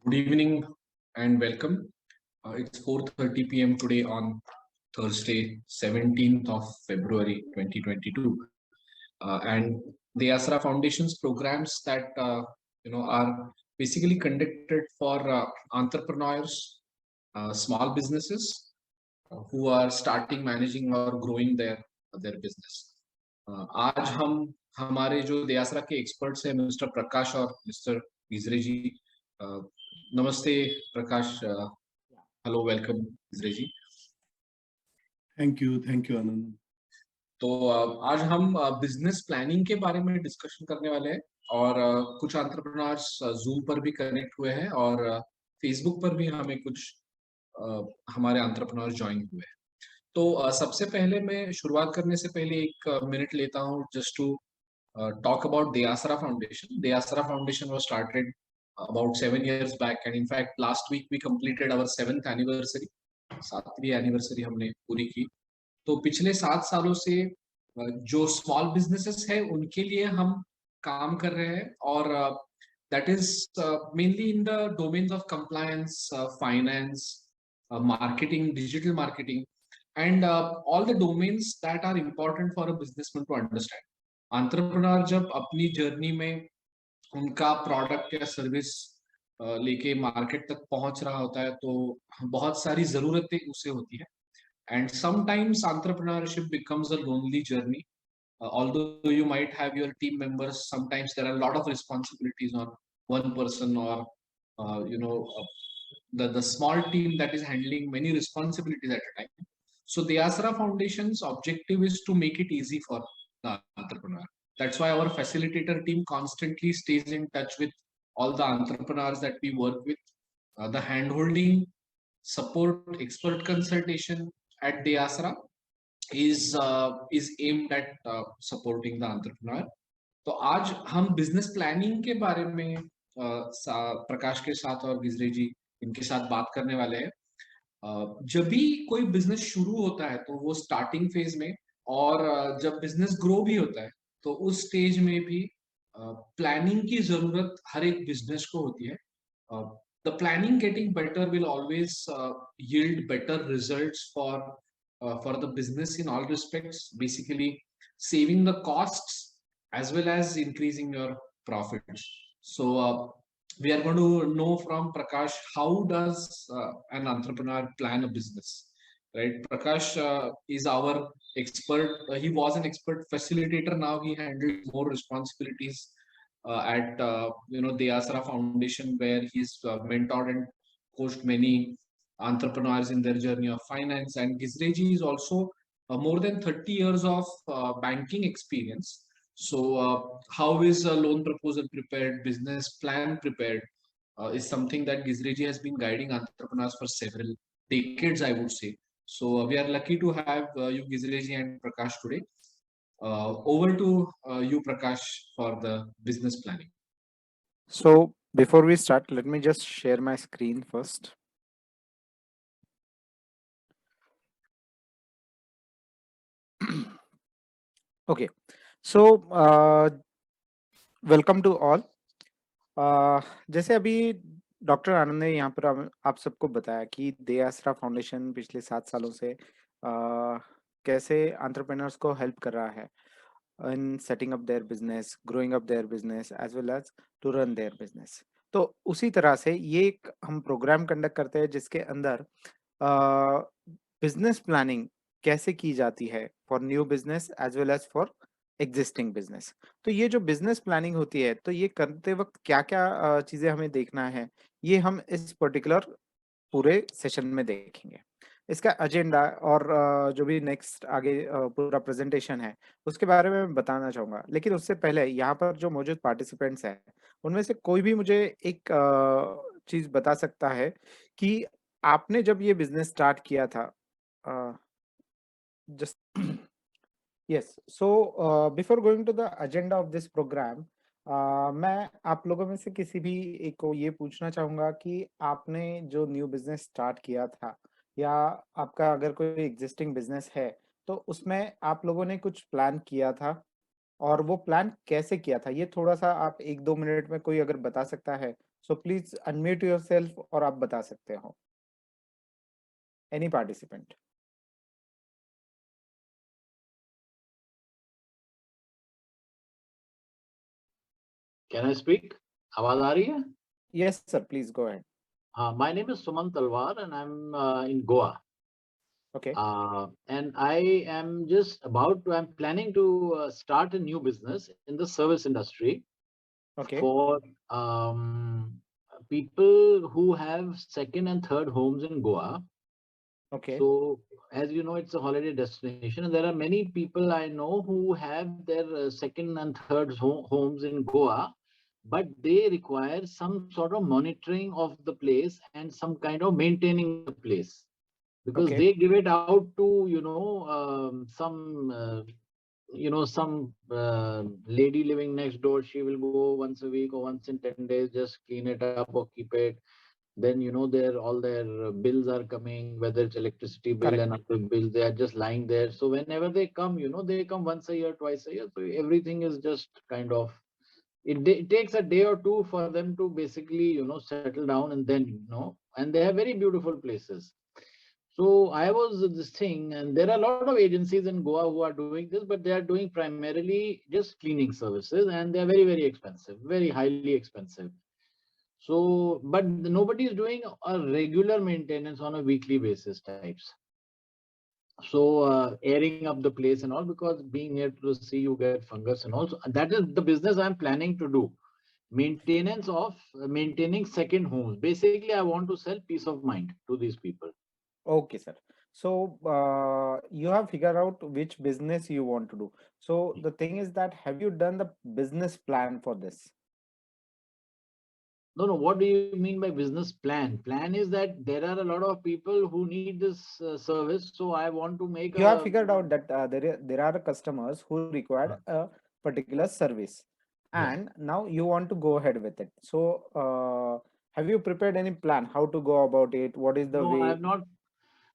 Good evening and welcome. It's 4:30 p.m. today on Thursday, 17th of February 2022. And the Asra Foundation's programs that are basically conducted for entrepreneurs, small businesses who are starting, managing or growing their business. आज हम हमारे जो दयासरा के experts हैं mister प्रकाश और mister Gijre ji, नमस्ते Prakash, hello, welcome Gijre ji. Thank you Anand. तो आज हम बिजनेस प्लानिंग के बारे में डिस्कशन करने वाले हैं और कुछ एंटरप्रेन्योर्स जूम पर भी कनेक्ट हुए हैं और फेसबुक पर भी हमें कुछ हमारे एंटरप्रेन्योर्स ज्वाइन हुए हैं। तो सबसे पहले मैं शुरुआत करने से पहले एक मिनट लेता हूँ just to talk about the Asra Foundation. The Asra Foundation was started about 7 years back, and in fact, last week we completed our 7th anniversary. 7वीं एनिवर्सरी हमने पूरी की। तो पिछले 7 सालों से जो स्मॉल बिजनेसेस है उनके लिए हम काम कर रहे हैं और that is mainly in the domains of compliance, finance, marketing, digital marketing, and all the domains that are important for a businessman to understand. Entrepreneur जब अपनी जर्नी में उनका प्रोडक्ट या सर्विस लेके मार्केट तक पहुंच रहा होता है तो बहुत सारी जरूरतें उसे होती है and sometimes entrepreneurship becomes a lonely journey. Although you might have your team members, sometimes there are a lot of responsibilities on one person or the small team that is handling many responsibilities at a time. So the Asra Foundation's objective is to make it easy for the entrepreneur. That's why our facilitator team constantly stays in touch with all the entrepreneurs that we work with. The handholding, support, expert consultation at the Asra is aimed at supporting the entrepreneur. तो आज हम business planning के बारे में प्रकाश के साथ और गिजरे जी इनके साथ बात करने वाले हैं. जब भी कोई बिजनेस शुरू होता है तो वो स्टार्टिंग फेज में और जब बिजनेस ग्रो भी होता है तो उस स्टेज में भी प्लानिंग की जरूरत हर एक बिजनेस को होती है. The planning getting better will always yield better results for the business in all respects, basically saving the costs as well as increasing your profits. So we are going to know from Prakash how does an entrepreneur plan a business, right? Prakash is our expert. He was an expert facilitator. Now he handles more responsibilities at the Asra Foundation, where he's mentored and coached many entrepreneurs in their journey of finance. And Gizreji is also more than 30 years of banking experience. So how is a loan proposal prepared, business plan prepared, is something that Gizreji has been guiding entrepreneurs for several decades, I would say. So we are lucky to have you, Gizreji and Prakash today. Over to you, Prakash, for the business planning. So before we start, let me just share my screen first. Okay, so welcome to all. जैसे अभी doctor आनंद ने यहाँ पर आप सबको बताया कि दे आसरा फाउंडेशन पिछले 7 सालों से कैसे एंटरप्रेन्योर्स को हेल्प कर रहा है in setting up their business, growing up their business as well as to run their business. तो उसी तरह से ये एक हम प्रोग्राम कंडक्ट करते हैं जिसके अंदर बिजनेस प्लानिंग कैसे की जाती है for new business as well as for existing business. तो ये जो बिजनेस प्लानिंग होती है तो ये करते वक्त क्या क्या चीजें हमें देखना है, ये हम इस पर्टिकुलर पूरे सेशन में देखेंगे. इसका एजेंडा और जो भी नेक्स्ट आगे पूरा प्रेजेंटेशन है उसके बारे में मैं बताना चाहूंगा. लेकिन उससे पहले यहाँ पर जो मौजूद पार्टिसिपेंट्स हैं उनमें से कोई भी मुझे एक चीज बता सकता है कि आपने जब ये बिजनेस स्टार्ट किया था, just yes, so before going to the agenda of this program, मैं आप लोगों में से किसी भी एक को ये पूछना चाहूंगा कि आपने जो न्यू बिजनेस स्टार्ट किया था या आपका अगर कोई एग्जिस्टिंग बिजनेस है तो उसमें आप लोगों ने कुछ प्लान किया था और वो प्लान कैसे किया था, ये थोड़ा सा आप 1-2 मिनट में कोई अगर बता सकता है सो प्लीज अनम्यूट योरसेल्फ और आप बता सकते हो, any participant. Can I speak? आवाज आ रही है? Yes sir, please go ahead. My name is Suman Talwar and I'm in Goa. Okay And I'm planning to start a new business in the service industry okay for people who have second and third homes in Goa. Okay So, as you know, it's a holiday destination, and there are many people I know who have their second and third homes in Goa, but they require some sort of monitoring of the place and some kind of maintaining the place, because Okay. they give it out to some lady living next door. She will go once a week or once in 10 days, just clean it up or keep it. Then all their bills are coming, whether it's electricity bill Correct. and other bills, they are just lying there. So whenever they come, they come once a year, twice a year. So everything is just kind of, it takes a day or two for them to basically settle down, and then and they have very beautiful places. So I was this thing, and there are a lot of agencies in Goa who are doing this, but they are doing primarily just cleaning services, and they are very, very expensive, very highly expensive. So, but nobody is doing a regular maintenance on a weekly basis types. So, airing up the place and all, because being near to the sea, you get fungus and all. So that is the business I'm planning to do. Maintenance of maintaining second homes. Basically, I want to sell peace of mind to these people. Okay, sir. So you have figured out which business you want to do. So the thing is that have you done the business plan for this? No, no. What do you mean by business plan? Plan is that there are a lot of people who need this service. So I want to make You have a. figured out that there are customers who required a particular service, Yeah. and now you want to go ahead with it. So have you prepared any plan how to go about it? What is the No, I way? have not.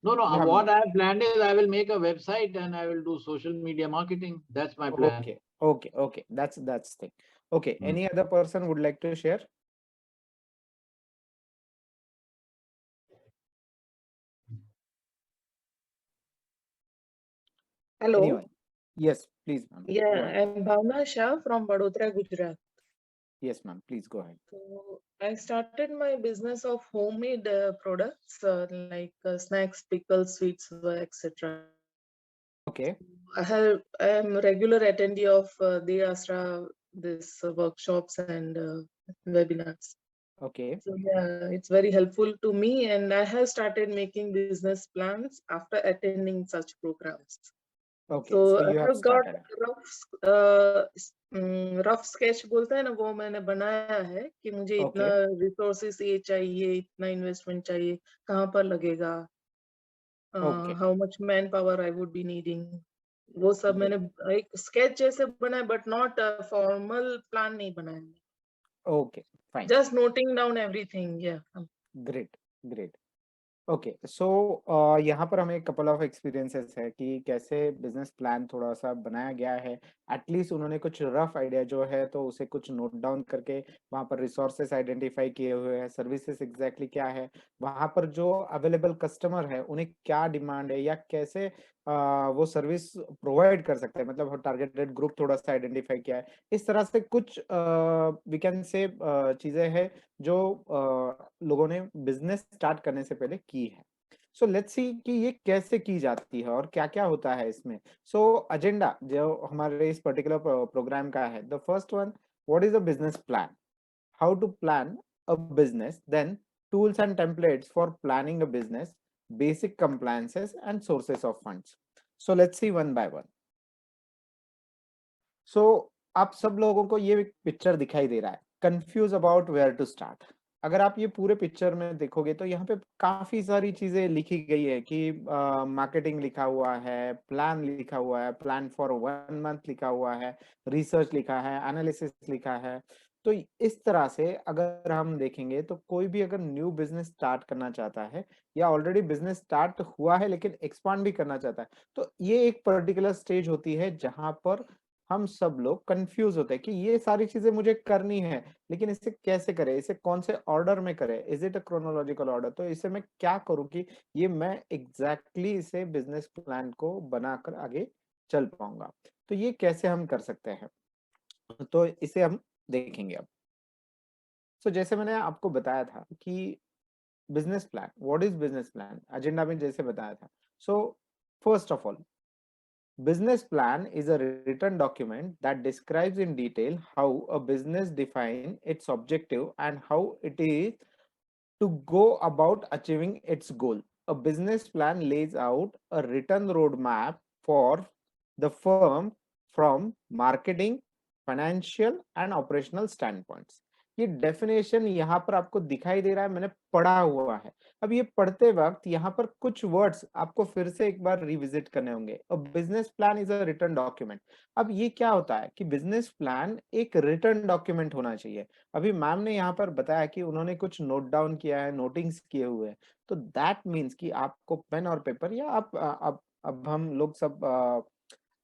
No, no. You have What not. I have planned is I will make a website and I will do social media marketing. That's my plan. Okay, okay, okay. That's thing. Okay. Hmm. Any other person would like to share? Hello. Anyone? Yes, please, ma'am. Go Yeah, ahead. I'm Bhavna Shah from Vadodara, Gujarat. Yes, ma'am. Please go ahead. So I started my business of homemade products like snacks, pickles, sweets, etc. Okay. I am a regular attendee of the Asra, this workshops and webinars. Okay. So yeah, it's very helpful to me, and I have started making business plans after attending such programs. Okay. So So I you have have got started. Rough sketch बोलते हैं ना, वो मैंने बनाया है कि मुझे इतना Okay. रिसोर्सेस ये चाहिए, इतना इन्वेस्टमेंट चाहिए, कहाँ पर लगेगा, Okay. How much manpower I would be needing, वो सब Great. मैंने एक स्केच जैसे बनाया, बट नॉट फॉर्मल प्लान नहीं बनाया, Okay. Fine. Just noting down everything. या Great. Great. ओके सो यहाँ पर हमें कपल ऑफ एक्सपीरियंसेस है कि कैसे बिजनेस प्लान थोड़ा सा बनाया गया है। एटलीस्ट उन्होंने कुछ रफ आइडिया जो है तो उसे कुछ नोट डाउन करके वहाँ पर रिसोर्सेस आइडेंटिफाई किए हुए हैं, सर्विसेज एग्जैक्टली क्या है, वहाँ पर जो अवेलेबल कस्टमर है उन्हें क्या डिमांड है या कैसे वो सर्विस प्रोवाइड कर सकते हैं, मतलब टारगेटेड ग्रुप थोड़ा सा आइडेंटिफाई किया है। इस तरह से कुछ वी कैन से चीजें हैं जो लोगों ने बिजनेस स्टार्ट करने से पहले की है। सो लेट्स सी कि ये कैसे की जाती है और क्या क्या होता है इसमें। सो एजेंडा जो हमारे इस पर्टिकुलर प्रोग्राम का है, the first one, what is a business plan, how to plan a business, then tools and templates for planning a business, basic compliances and sources of funds. So let's see one by one. So आप सब लोगों को ये picture दिखाई दे रहा है, confuse about where to start. अगर आप ये पूरे पिक्चर में देखोगे तो यहाँ पे काफी सारी चीजें लिखी गई है कि मार्केटिंग लिखा हुआ है, प्लान लिखा हुआ है, प्लान फॉर 1 मंथ लिखा हुआ है, रिसर्च लिखा है, एनालिसिस लिखा है। तो इस तरह से अगर हम देखेंगे तो कोई भी अगर न्यू बिजनेस स्टार्ट करना चाहता है या ऑलरेडी बिजनेस स्टार्ट हुआ है लेकिन एक्सपांड भी करना चाहता है, तो ये एक पर्टिकुलर स्टेज होती है जहां पर हम सब लोग कंफ्यूज होते हैं कि ये सारी चीजें मुझे करनी है, लेकिन इसे कैसे करें, इसे कौन से ऑर्डर में करें, is it a chronological order, तो इसे मैं क्या करूं कि ये मैं एग्जैक्टली इसे बिजनेस प्लान को बनाकर आगे चल पाऊंगा। तो ये कैसे हम कर सकते हैं, तो इसे हम देखेंगे अब। तो जैसे मैंने आपको बताया था कि business plan, what is business plan, agenda में जैसे बताया था। So first of all, business plan is a written document that describes in detail how a business defines its objective and how it is to go about achieving its goal. A business plan lays out a written roadmap for the firm from marketing, financial and operational standpoints. ये definition यहाँ पर आपको दिखाई दे रहा है, मैंने पढ़ा हुआ है। अब ये पढ़ते वक्त यहाँ पर कुछ वर्ड्स आपको फिर से एक बार रिविजिट करने होंगे। A business plan is a written document. अब ये क्या होता है कि बिजनेस प्लान एक रिटन डॉक्यूमेंट होना चाहिए। अभी मैम ने यहाँ पर बताया कि उन्होंने कुछ नोट डाउन किया है, नोटिंग्स किए हुए हैं, तो दैट मीन्स कि आपको पेन और पेपर या आप अब हम लोग सब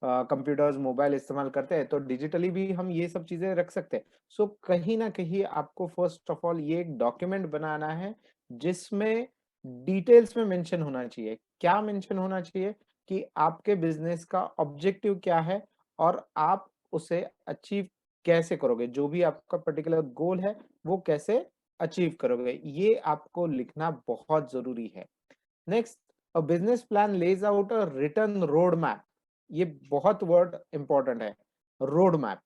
कंप्यूटर्स मोबाइल इस्तेमाल करते हैं, तो डिजिटली भी हम ये सब चीजें रख सकते हैं। सो कहीं ना कहीं आपको फर्स्ट ऑफ ऑल ये एक डॉक्यूमेंट बनाना है जिसमें डिटेल्स में मेंशन होना चाहिए। क्या मेंशन होना चाहिए कि आपके बिजनेस का ऑब्जेक्टिव क्या है और आप उसे अचीव कैसे करोगे, जो भी आपका पर्टिकुलर गोल है वो कैसे अचीव करोगे, ये आपको लिखना बहुत जरूरी है। Next, a business plan lays out a written road map. ये बहुत वर्ड इंपॉर्टेंट है, रोड मैप।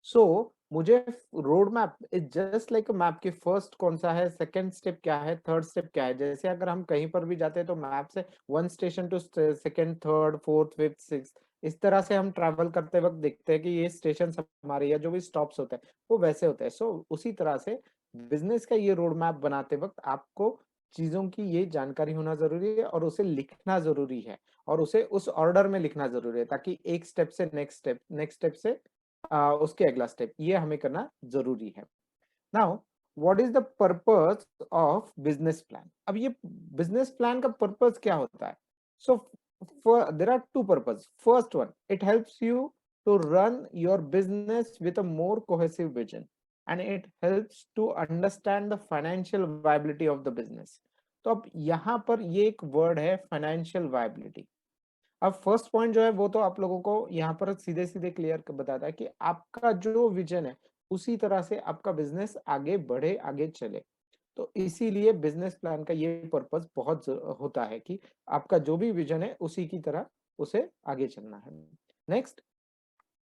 सो मुझे road map is just like a map कि फर्स्ट कौन सा है, सेकंड स्टेप क्या है, थर्ड स्टेप क्या है। जैसे अगर हम कहीं पर भी जाते हैं तो मैप से one station to second, third, fourth, fifth, six, इस तरह से हम ट्रैवल करते वक्त देखते हैं कि ये स्टेशन हमारे या जो भी स्टॉप्स होते हैं वो वैसे होते हैं। सो उसी तरह से बिजनेस का ये रोड मैप बनाते वक्त आपको चीजों की ये जानकारी होना जरूरी है और उसे लिखना जरूरी है और उसे उस ऑर्डर में लिखना जरूरी है, ताकि एक स्टेप से नेक्स्ट स्टेप, नेक्स्ट स्टेप से उसके अगला स्टेप, ये हमें करना जरूरी है। Now what is the purpose of business plan. अब ये बिजनेस प्लान का पर्पस क्या होता है। So there are two purpose. First one, it helps you to run your business with a more cohesive vision and it helps to understand the financial viability of the business. तो अब यहाँ पर ये एक word है financial viability. अब first point जो है वो तो आप लोगों को यहाँ पर सीधे सीधे क्लियर बताता है कि आपका जो विजन है उसी तरह से आपका बिजनेस आगे बढ़े, आगे चले। तो इसीलिए बिजनेस प्लान का ये पर्पस बहुत होता है कि आपका जो भी विजन है उसी की तरह उसे आगे चलना है। Next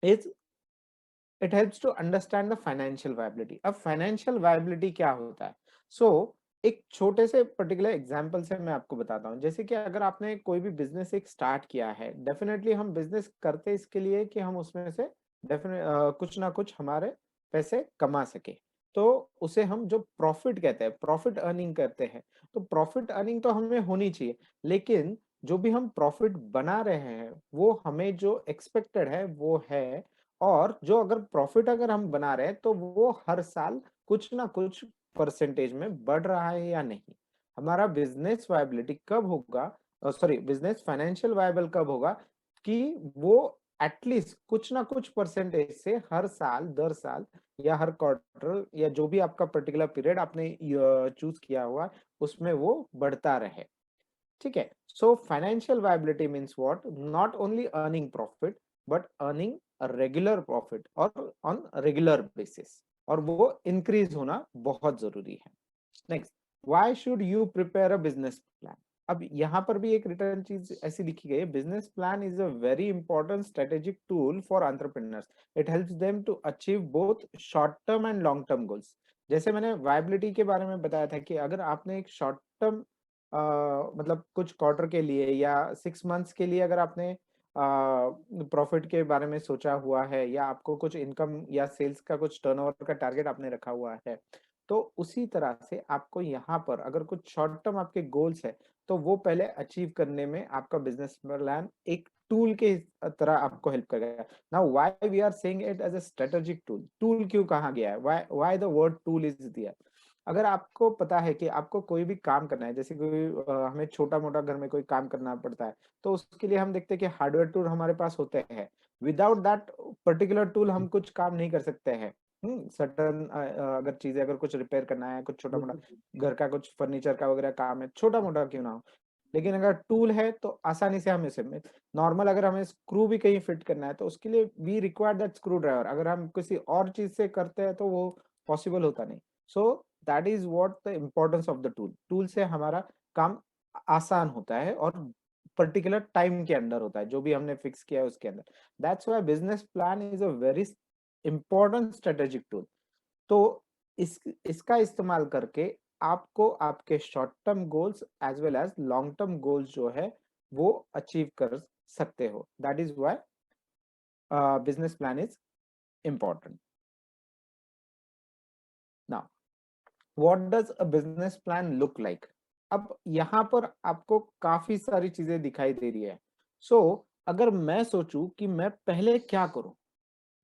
is it helps to understand the financial viability. अब फाइनेंशियल वायबिलिटी क्या होता है। सो एक छोटे से पर्टिकुलर एग्जांपल से मैं आपको बताता हूँ। जैसे कि अगर आपने कोई भी बिजनेस एक स्टार्ट किया है, डेफिनेटली हम बिजनेस करते इसके लिए कि हम उसमें से कुछ ना कुछ हमारे पैसे कमा सके। तो उसे हम जो प्रॉफिट कहते हैं, प्रॉफिट अर्निंग करते हैं। तो प्रॉफिट अर्निंग तो हमें होनी चाहिए, लेकिन जो भी हम प्रॉफिट बना रहे हैं वो हमें जो एक्सपेक्टेड है वो है। और जो अगर प्रॉफिट अगर हम बना रहे हैं तो वो हर साल कुछ ना कुछ परसेंटेज में बढ़ रहा है या नहीं। हमारा बिजनेस वायबिलिटी कब होगा, सॉरी बिजनेस फाइनेंशियल वायबल कब होगा कि वो एटलीस्ट कुछ ना कुछ परसेंटेज से हर साल, दर साल या हर क्वार्टर या जो भी आपका पर्टिकुलर पीरियड आपने चूज किया हुआ उसमें वो बढ़ता रहे। ठीक है। So financial viability means what, not only earning profit but earning a regular profit और ऑन रेगुलर बेसिस, और वो इंक्रीज होना बहुत जरूरी है। Next, why should you prepare a business plan. अब यहाँ पर भी एक रिटर्न चीज ऐसी लिखी गई है, business plan is a very important strategic tool for entrepreneurs. It helps them to achieve both short term and long term goals. जैसे मैंने वायबिलिटी के बारे में बताया था कि अगर आपने एक शॉर्ट टर्म मतलब कुछ क्वार्टर के लिए या 6 मंथ्स के लिए अगर आपने प्रॉफिट के बारे में सोचा हुआ है या आपको कुछ इनकम या सेल्स का कुछ टर्नओवर का टारगेट आपने रखा हुआ है, तो उसी तरह से आपको यहाँ पर अगर कुछ शॉर्ट टर्म आपके गोल्स है तो वो पहले अचीव करने में आपका बिजनेस प्लान एक टूल के तरह आपको हेल्प करेगा। Now why we are saying it as a strategic tool. Tool क्यों कहा गया है, why the word tool is there. अगर आपको पता है कि आपको कोई भी काम करना है, जैसे कोई हमें छोटा मोटा घर में कोई काम करना पड़ता है, तो उसके लिए हम देखते हैं कि हार्डवेयर टूल हमारे पास होते हैं। विदाउट दैट पर्टिकुलर टूल हम कुछ काम नहीं कर सकते हैं। सर्टन अगर चीजें, अगर कुछ रिपेयर करना है, कुछ छोटा मोटा घर का कुछ फर्नीचर का वगैरह काम है, छोटा मोटा क्यों ना हो, लेकिन अगर टूल है तो आसानी से हम इसे, नॉर्मल अगर हमें स्क्रू भी कहीं फिट करना है तो उसके लिए we require that screwdriver. अगर हम किसी और चीज से करते हैं तो वो पॉसिबल होता नहीं। So that is what the importance of the tool. Tool से हमारा काम आसान होता है और पर्टिकुलर टाइम के अंदर होता है, जो भी हमने फिक्स किया है उसके अंदर। That's why business plan is a very important strategic tool. तो इसका इस्तेमाल करके आपको आपके short term goals as well as long term goals जो है वो अचीव कर सकते हो। That is why business plan is important. Now what does a business plan look like? अब यहाँ पर आपको काफी सारी चीजें दिखाई दे रही है। सो अगर मैं सोचूं कि मैं पहले क्या करूं,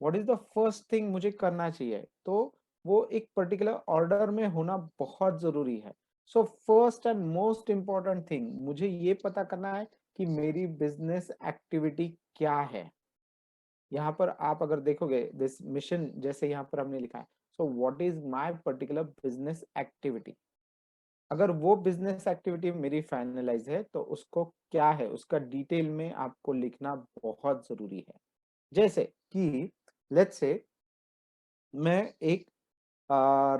what is the first thing मुझे करना चाहिए, तो वो एक पर्टिकुलर ऑर्डर में होना बहुत जरूरी है। So first and most important thing मुझे ये पता करना है कि मेरी बिजनेस एक्टिविटी क्या है। यहाँ पर आप अगर देखोगे दिस मिशन, जैसे यहाँ पर हमने लिखा है, so what is my particular business activity. अगर वो बिजनेस एक्टिविटी मेरी फाइनलाइज है तो उसको क्या है, उसका डिटेल में आपको लिखना बहुत जरूरी है। जैसे कि लेट्स से मैं एक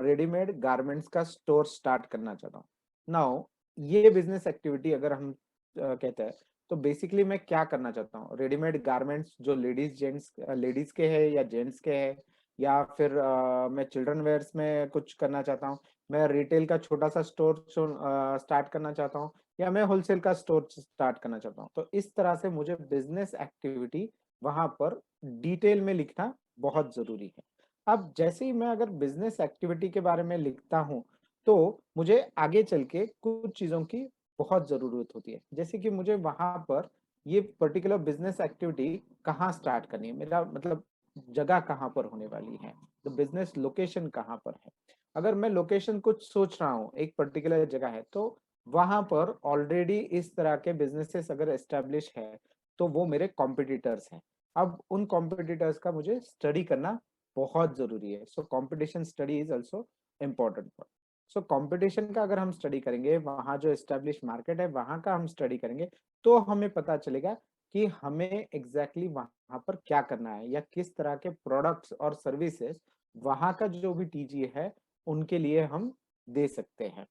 रेडीमेड गारमेंट्स का स्टोर स्टार्ट करना चाहता हूँ। नाउ ये बिजनेस एक्टिविटी अगर हम कहते हैं तो बेसिकली मैं क्या करना चाहता हूँ, रेडीमेड गारमेंट्स जो लेडीज के हैं या जेंट्स के हैं, या फिर मैं चिल्ड्रन वेयर्स में कुछ करना चाहता हूँ, मैं रिटेल का छोटा सा स्टोर स्टार्ट करना चाहता हूँ, या मैं होलसेल का स्टोर स्टार्ट करना चाहता हूँ। तो इस तरह से मुझे बिजनेस एक्टिविटी वहां पर डिटेल में लिखना बहुत जरूरी है। अब जैसे ही मैं अगर बिजनेस एक्टिविटी के बारे में लिखता हूं तो मुझे आगे चल के कुछ चीजों की बहुत जरूरत होती है। जैसे कि मुझे वहां पर ये पर्टिकुलर बिजनेस एक्टिविटी कहाँ स्टार्ट करनी है, मेरा मतलब जगह कहाँ पर होने वाली है, तो बिजनेस लोकेशन कहाँ पर है। अगर मैं लोकेशन कुछ सोच रहा हूँ, एक पर्टिकुलर जगह है, तो वहां पर ऑलरेडी इस तरह के बिजनेसेस अगर एस्टेब्लिश है तो वो मेरे कॉम्पिटिटर्स हैं। अब उन कॉम्पिटिटर्स का मुझे स्टडी करना बहुत जरूरी है। So competition study is also important. So competition का अगर हम स्टडी करेंगे, वहाँ जो एस्टेब्लिश मार्केट है वहाँ का हम स्टडी करेंगे, तो हमें पता चलेगा कि हमें एग्जैक्टली वहाँ पर क्या करना है, या किस तरह के प्रोडक्ट्स और सर्विसेज वहाँ का जो भी टीजी है उनके लिए हम दे सकते हैं।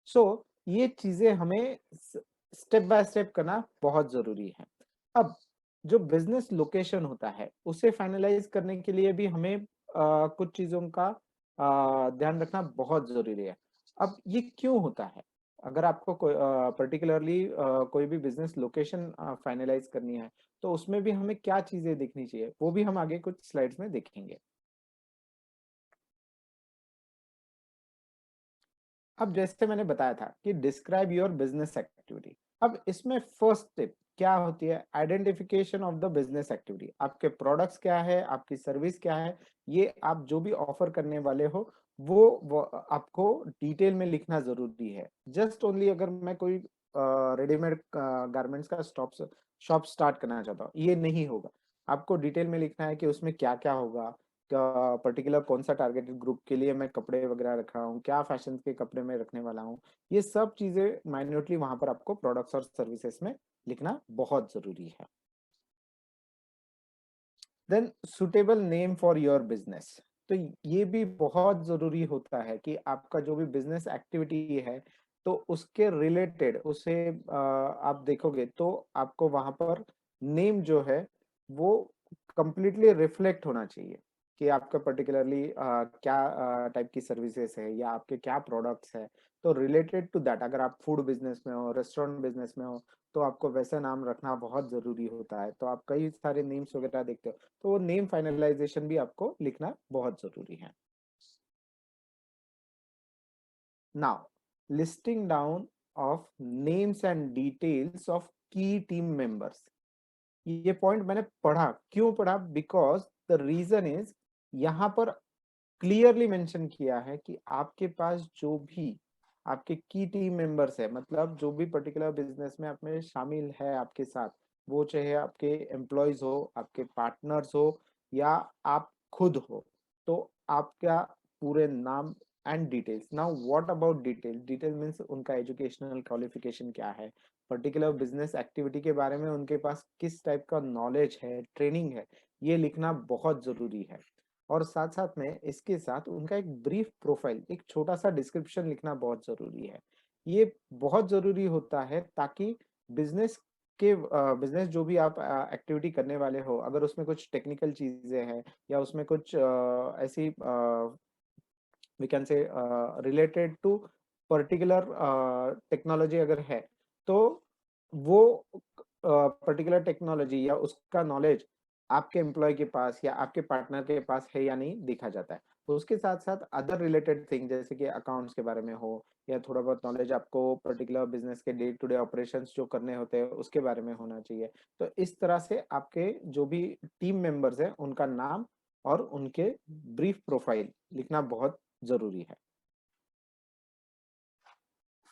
सो ये चीजें हमें स्टेप बाय स्टेप करना बहुत जरूरी है। अब जो बिजनेस लोकेशन होता है उसे फाइनलाइज करने के लिए भी हमें कुछ चीजों का ध्यान रखना बहुत जरूरी है। अब ये क्यों होता है? अगर आपको कोई पर्टिकुलरली कोई भी बिजनेस लोकेशन फाइनलाइज करनी है तो उसमें भी हमें क्या चीजें देखनी चाहिए, वो भी हम आगे कुछ स्लाइड्स में देखेंगे। अब जैसे मैंने बताया था कि डिस्क्राइब योर बिजनेस एक्टिविटी। अब इसमें फर्स्ट टिप क्या होती है, identification of the business activity. आपके प्रोडक्ट्स क्या है, आपकी सर्विस क्या है, ये आप जो भी ऑफर करने वाले हो वो आपको डिटेल में लिखना जरूरी है। जस्ट ओनली अगर मैं कोई रेडीमेड गारमेंट्स का शॉप स्टार्ट करना चाहता हूँ, ये नहीं होगा। आपको डिटेल में लिखना है कि उसमें क्या क्या होगा, पर्टिकुलर कौन सा टारगेटेड ग्रुप के लिए मैं कपड़े वगैरह रख रहा हूँ, क्या फैशन के कपड़े में रखने वाला हूँ। ये सब चीजें माइन्यूटली वहां पर आपको प्रोडक्ट्स और सर्विसेज में लिखना बहुत जरूरी है। Then suitable name for your business. तो ये भी बहुत जरूरी होता है कि आपका जो भी बिजनेस एक्टिविटी है तो उसके रिलेटेड उसे आप देखोगे तो आपको वहां पर नेम जो है वो कंप्लीटली रिफ्लेक्ट होना चाहिए कि आपका पर्टिकुलरली क्या टाइप की सर्विसेज है या आपके क्या प्रोडक्ट्स है। तो रिलेटेड टू दैट, अगर आप फूड बिजनेस में हो, रेस्टोरेंट बिजनेस में हो, तो आपको वैसा नाम रखना बहुत जरूरी होता है। तो आप कई सारे नेम्स वगैरह देखते हो तो वो नेम फाइनलाइजेशन भी आपको लिखना बहुत जरूरी है। Now listing down of names and details of की टीम मेंबर्स। ये पॉइंट मैंने पढ़ा, क्यों पढ़ा, बिकॉज द रीजन इज यहाँ पर क्लियरली मेंशन किया है कि आपके पास जो भी आपके की टीम मेंबर्स है, मतलब जो भी पर्टिकुलर बिजनेस में आप में शामिल है आपके साथ, वो चाहे आपके एम्प्लॉयज हो, आपके पार्टनर्स हो या आप खुद हो, तो आपका पूरे नाम and details. Now what about detail? Detail means उनका एजुकेशनल क्वालिफिकेशन क्या है, पर्टिकुलर बिजनेस एक्टिविटी के बारे में उनके पास किस टाइप का नॉलेज है, ट्रेनिंग है, ये लिखना बहुत जरूरी है। और साथ साथ में इसके साथ उनका एक ब्रीफ प्रोफाइल, एक छोटा सा डिस्क्रिप्शन लिखना बहुत जरूरी है। ये बहुत जरूरी होता है ताकि बिजनेस बिजनेस जो भी आप एक्टिविटी करने वाले हो, अगर उसमें कुछ टेक्निकल चीजें हैं या उसमें कुछ ऐसी we can say related to particular technology अगर है, तो वो पर्टिकुलर टेक्नोलॉजी या उसका नॉलेज आपके एम्प्लॉय के पास या आपके पार्टनर के पास है या नहीं देखा जाता है। तो उसके साथ साथ अदर रिलेटेड थिंग जैसे कि अकाउंट्स के बारे में हो या थोड़ा बहुत नॉलेज आपको पर्टिकुलर बिजनेस के डे टू डे ऑपरेशंस जो करने होते हैं उसके बारे में होना चाहिए। तो इस तरह से आपके जो भी टीम मेंबर्स हैं उनका नाम और उनके ब्रीफ प्रोफाइल लिखना बहुत जरूरी है।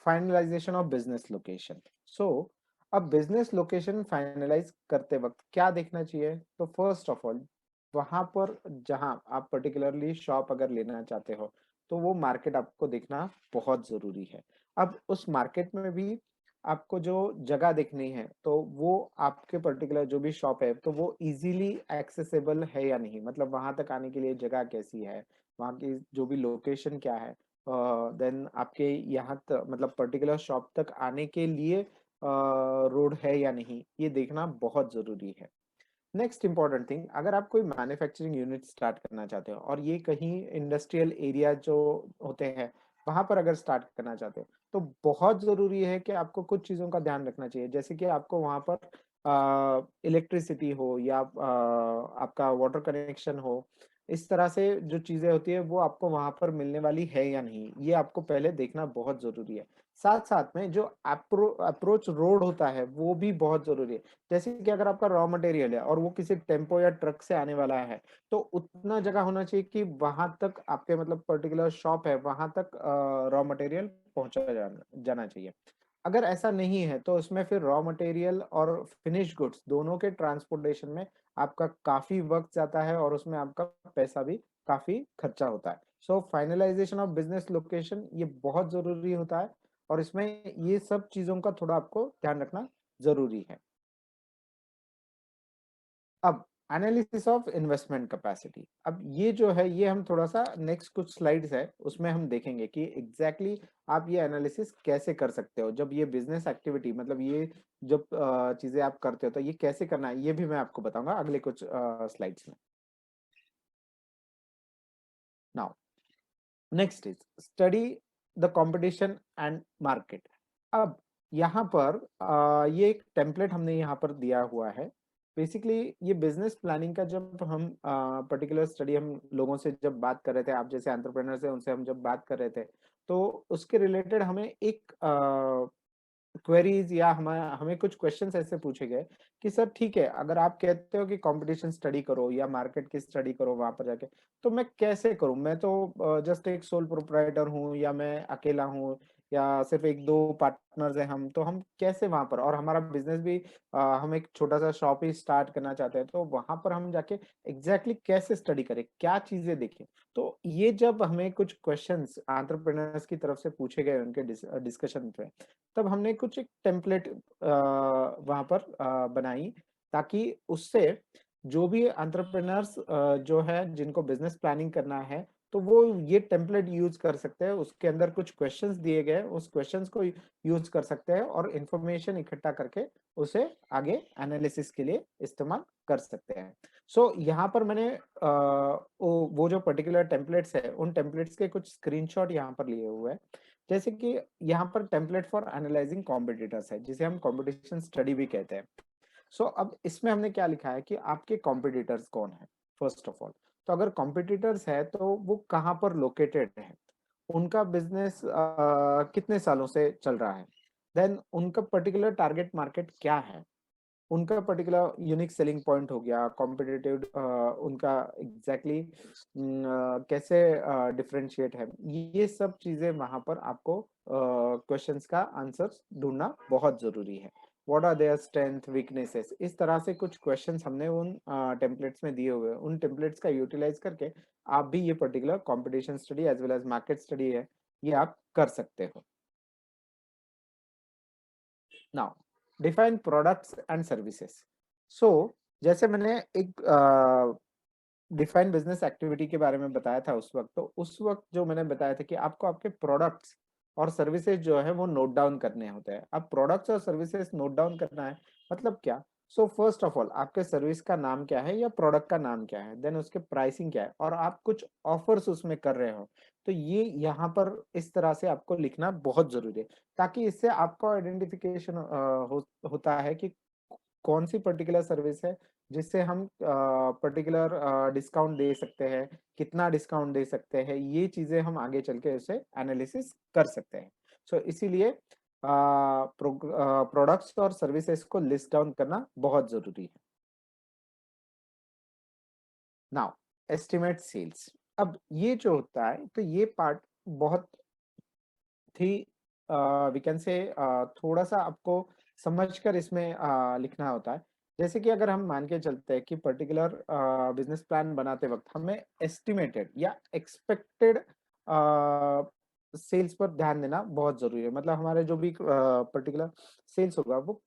Finalization of business location. So अब बिजनेस लोकेशन फाइनलाइज करते वक्त क्या देखना चाहिए? तो फर्स्ट ऑफ ऑल वहां पर जहां आप पर्टिकुलरली शॉप अगर लेना चाहते हो तो वो मार्केट आपको देखना बहुत जरूरी है। अब उस मार्केट में भी आपको जो जगह देखनी है तो वो आपके पर्टिकुलर जो भी शॉप है तो वो इजीली एक्सेसिबल है या नहीं, मतलब वहां तक आने के लिए जगह कैसी है, वहाँ की जो भी लोकेशन क्या है, देन आपके यहाँ मतलब पर्टिकुलर शॉप तक आने के लिए रोड है या नहीं, ये देखना बहुत जरूरी है। नेक्स्ट इंपॉर्टेंट थिंग, अगर आप कोई मैन्युफैक्चरिंग यूनिट स्टार्ट करना चाहते हो और ये कहीं इंडस्ट्रियल एरिया जो होते हैं वहां पर अगर स्टार्ट करना चाहते हो तो बहुत जरूरी है कि आपको कुछ चीजों का ध्यान रखना चाहिए, जैसे कि आपको वहां पर इलेक्ट्रिसिटी हो या आपका वाटर कनेक्शन हो। इस तरह से जो चीजें होती है वो आपको वहां पर मिलने वाली है या नहीं, ये आपको पहले देखना बहुत जरूरी है। साथ साथ में जो अप्रोच रोड होता है वो भी बहुत जरूरी है। जैसे कि अगर आपका रॉ मटेरियल है और वो किसी टेम्पो या ट्रक से आने वाला है तो उतना जगह होना चाहिए कि वहां तक आपके मतलब पर्टिकुलर शॉप है वहां तक रॉ मटेरियल पहुंचा जाना चाहिए। अगर ऐसा नहीं है तो उसमें फिर रॉ मटेरियल और फिनिश गुड्स दोनों के ट्रांसपोर्टेशन में आपका काफी वक्त जाता है और उसमें आपका पैसा भी काफी खर्चा होता है। सो फाइनलाइजेशन ऑफ बिजनेस लोकेशन ये बहुत जरूरी होता है और इसमें ये सब चीजों का थोड़ा आपको ध्यान रखना जरूरी है। अब एनालिसिस ऑफ इन्वेस्टमेंट कैपेसिटी, अब ये जो है ये हम थोड़ा सा नेक्स्ट कुछ स्लाइड्स है उसमें हम देखेंगे कि एग्जैक्टली आप ये एनालिसिस कैसे कर सकते हो जब ये बिजनेस एक्टिविटी मतलब ये जब चीजें आप करते हो तो ये कैसे करना है ये भी मैं आपको बताऊंगा अगले कुछ स्लाइड्स में। Now next is study the competition and market. अब यहाँ पर ये एक टेम्पलेट हमने यहाँ पर दिया हुआ है। बेसिकली ये बिजनेस प्लानिंग का जब हम पर्टिकुलर स्टडी हम लोगों से जब बात कर रहे थे, आप जैसे एंटरप्रेन्योर्स हैं उनसे हम जब बात कर रहे थे तो उसके रिलेटेड हमें एक क्वेरीज या हमें हमें कुछ क्वेश्चंस ऐसे पूछे गए कि सर ठीक है अगर आप कहते हो कि कंपटीशन स्टडी करो या मार्केट की स्टडी करो वहां पर जाके, तो मैं कैसे करूं? मैं तो जस्ट एक सोल प्रोप्राइटर हूं या मैं अकेला हूं या सिर्फ एक दो पार्टनर्स हैं हम, तो हम कैसे वहां पर, और हमारा बिजनेस भी हम एक छोटा सा शॉप ही स्टार्ट करना चाहते हैं तो वहां पर हम जाके एग्जैक्टली कैसे स्टडी करें, क्या चीजें देखें? तो ये जब हमें कुछ क्वेश्चंस एंटरप्रेन्योर्स की तरफ से पूछे गए उनके डिस्कशन पे, तब हमने कुछ एक टेम्पलेट वहां पर बनाई ताकि उससे जो भी एंटरप्रेन्योर्स जो है जिनको बिजनेस प्लानिंग करना है तो वो ये टेम्पलेट यूज कर सकते हैं। उसके अंदर कुछ क्वेश्चंस दिए गए, उस क्वेश्चंस को यूज कर सकते हैं और इंफॉर्मेशन इकट्ठा करके उसे आगे एनालिसिस के लिए इस्तेमाल कर सकते हैं। सो यहाँ पर मैंने वो जो पर्टिकुलर टेम्पलेट्स है उन टेम्पलेट्स के कुछ स्क्रीनशॉट यहाँ पर लिए हुए हैं। जैसे कि यहाँ पर टेम्पलेट फॉर एनालाइजिंग कॉम्पिटिटर्स है जिसे हम कॉम्पिटिशन स्टडी भी कहते हैं। सो अब इसमें हमने क्या लिखा है कि आपके कॉम्पिटिटर्स कौन है फर्स्ट ऑफ ऑल। तो अगर कॉम्पिटिटर्स है तो वो कहाँ पर लोकेटेड है, उनका बिजनेस कितने सालों से चल रहा है, देन उनका पर्टिकुलर टारगेट मार्केट क्या है, उनका पर्टिकुलर यूनिक सेलिंग पॉइंट हो गया, कॉम्पिटिटिव उनका एग्जैक्टली कैसे डिफरेंशिएट है, ये सब चीजें वहां पर आपको क्वेश्चंस का आंसर ढूंढना बहुत जरूरी है। What are their strength weaknesses, इस तरह से कुछ क्वेश्चंस हमने उन टेम्पलेट्स में दिए हुए हैं। उन टेम्पलेट्स का यूटिलाइज करके आप भी ये particular competition study as well as market study है ये आप कर सकते हो। Now define products and services. So जैसे मैंने एक डिफाइन बिजनेस एक्टिविटी के बारे में बताया था उस वक्त, तो उस वक्त जो मैंने बताया था कि आपको आपके प्रोडक्ट्स और सर्विसेज जो है वो नोट डाउन करने होते हैं। अब प्रोडक्ट्स और सर्विसेज नोट डाउन करना है मतलब क्या? सो फर्स्ट ऑफ ऑल आपके सर्विस का नाम क्या है या प्रोडक्ट का नाम क्या है, देन उसके प्राइसिंग क्या है और आप कुछ ऑफर्स उसमें कर रहे हो, तो ये यहाँ पर इस तरह से आपको लिखना बहुत जरूरी है, ताकि इससे आपको आइडेंटिफिकेशन होता है कि कौन सी पर्टिकुलर सर्विस है जिससे हम पर्टिकुलर डिस्काउंट दे सकते हैं, कितना डिस्काउंट दे सकते हैं, ये चीजें हम आगे चल के उसे एनालिसिस कर सकते हैं। सो इसीलिए प्रोडक्ट्स और सर्विसेज को लिस्ट डाउन करना बहुत जरूरी है। Now estimate sales. अब ये जो होता है तो ये पार्ट बहुत ही वी कैन से थोड़ा सा आपको समझकर इसमें लिखना होता है। जैसे कि अगर हम मान के चलते हैं कि पर्टिकुलर बिजनेस प्लान बनाते वक्त हमें एस्टिमेटेड या एक्सपेक्टेड सेल्स पर ध्यान देना बहुत जरूरी है। मतलब हमारे जो भी पर्टिकुलर सेल्स होगा वो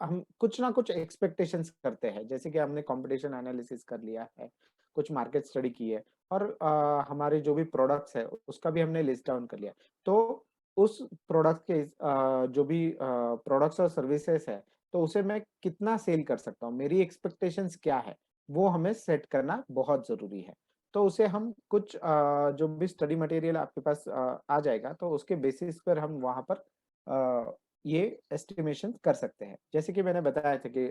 हम कुछ ना कुछ एक्सपेक्टेशंस करते हैं, जैसे कि हमने कंपटीशन एनालिसिस कर लिया है, कुछ मार्केट स्टडी की है और हमारे जो भी प्रोडक्ट्स है उसका भी हमने लिस्ट डाउन कर लिया। तो उस प्रोडक्ट के जो भी प्रोडक्ट्स और सर्विसेज है तो उसे मैं कितना सेल कर सकता हूँ, मेरी एक्सपेक्टेशंस क्या है, वो हमें सेट करना बहुत जरूरी है। तो उसे हम कुछ जो भी स्टडी मटेरियल आपके पास आ जाएगा तो उसके बेसिस पर हम वहां पर ये एस्टिमेशन कर सकते हैं। जैसे कि मैंने बताया था कि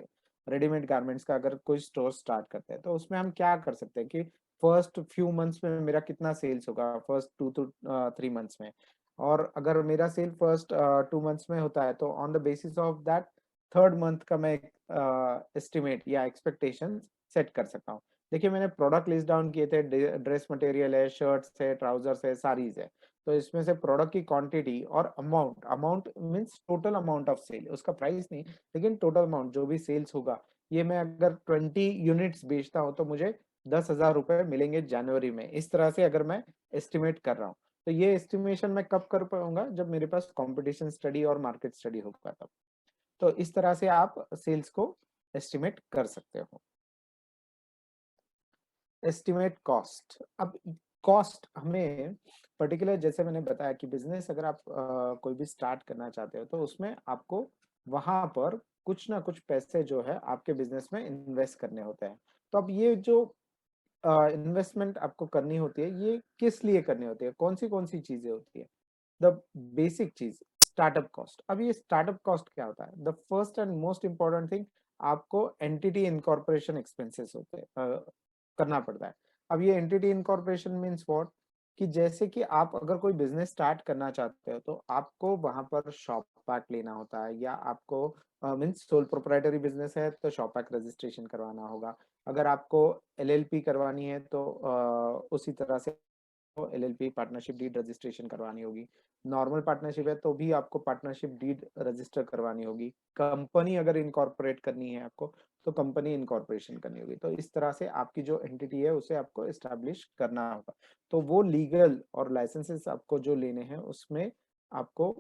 रेडीमेड गारमेंट्स का अगर कोई स्टोर स्टार्ट करते हैं तो उसमें हम क्या कर सकते हैं कि फर्स्ट फ्यू मंथ्स में मेरा कितना सेल्स होगा, फर्स्ट 2 to 3 मंथ्स में, और अगर मेरा सेल फर्स्ट 2 मंथ्स में होता है तो on the basis of that third month का मैं एस्टिमेट या एक्सपेक्टेशन सेट कर सकता हूँ। देखिए मैंने प्रोडक्ट लिस्ट डाउन किए थे, ड्रेस मटेरियल है, शर्ट्स है, ट्राउजर्स है, साड़ीज है। तो इसमें से प्रोडक्ट की क्वांटिटी और amount, amount means total amount of sale, उसका प्राइस नहीं लेकिन टोटल अमाउंट जो भी सेल्स होगा, ये मैं अगर 20 यूनिट्स बेचता हूँ तो मुझे 10,000 रुपए मिलेंगे जनवरी में। इस तरह से अगर मैं एस्टिमेट कर रहा हूँ तो ये एस्टिमेशन मैं कब कर पाऊंगा, जब मेरे पास कंपटीशन स्टडी और मार्केट स्टडी होगा तब। तो इस तरह से आप सेल्स को एस्टिमेट कर सकते हो। Estimate cost. अब कॉस्ट हमें पर्टिकुलर, जैसे मैंने बताया कि बिजनेस अगर आप कोई भी स्टार्ट करना चाहते हो तो उसमें आपको वहां पर कुछ ना कुछ पैसे जो है आपके बिजनेस में इन्वेस्ट करने होते हैं। तो अब ये जो इन्वेस्टमेंट आपको करनी होती है ये किस लिए करनी होती है, कौन सी चीजें होती है? द बेसिक चीज स्टार्टअप कॉस्ट। अब ये स्टार्टअप कॉस्ट क्या होता है? The first and most important thing, आपको एंटिटी इनकॉर्पोरेशन एक्सपेंसेस होते हैं, करना पड़ता है। अब ये एंटिटी इनकॉर्पोरेशन मीन्स व्हाट, कि जैसे कि आप अगर कोई बिजनेस स्टार्ट करना चाहते हो तो आपको वहां पर शॉप पैक लेना होता है, या आपको मीन्स सोल प्रोप्राइटरी बिजनेस है तो शॉप पैक रजिस्ट्रेशन करवाना होगा। अगर आपको एलएलपी करवानी है तो उसी तरह से एलएलपी पार्टनरशिप डीड रजिस्ट्रेशन करवानी होगी। नॉर्मल पार्टनरशिप है तो भी आपको पार्टनरशिप डीड रजिस्टर करवानी होगी। कंपनी अगर इनकॉर्पोरेट करनी है आपको तो कंपनी इनकॉर्पोरेशन करनी होगी। तो इस तरह से आपकी जो एंटिटी है उसे आपको एस्टैब्लिश करना होगा। तो वो लीगल और लाइसेंसेस आपको जो लेने हैं उसमें आपको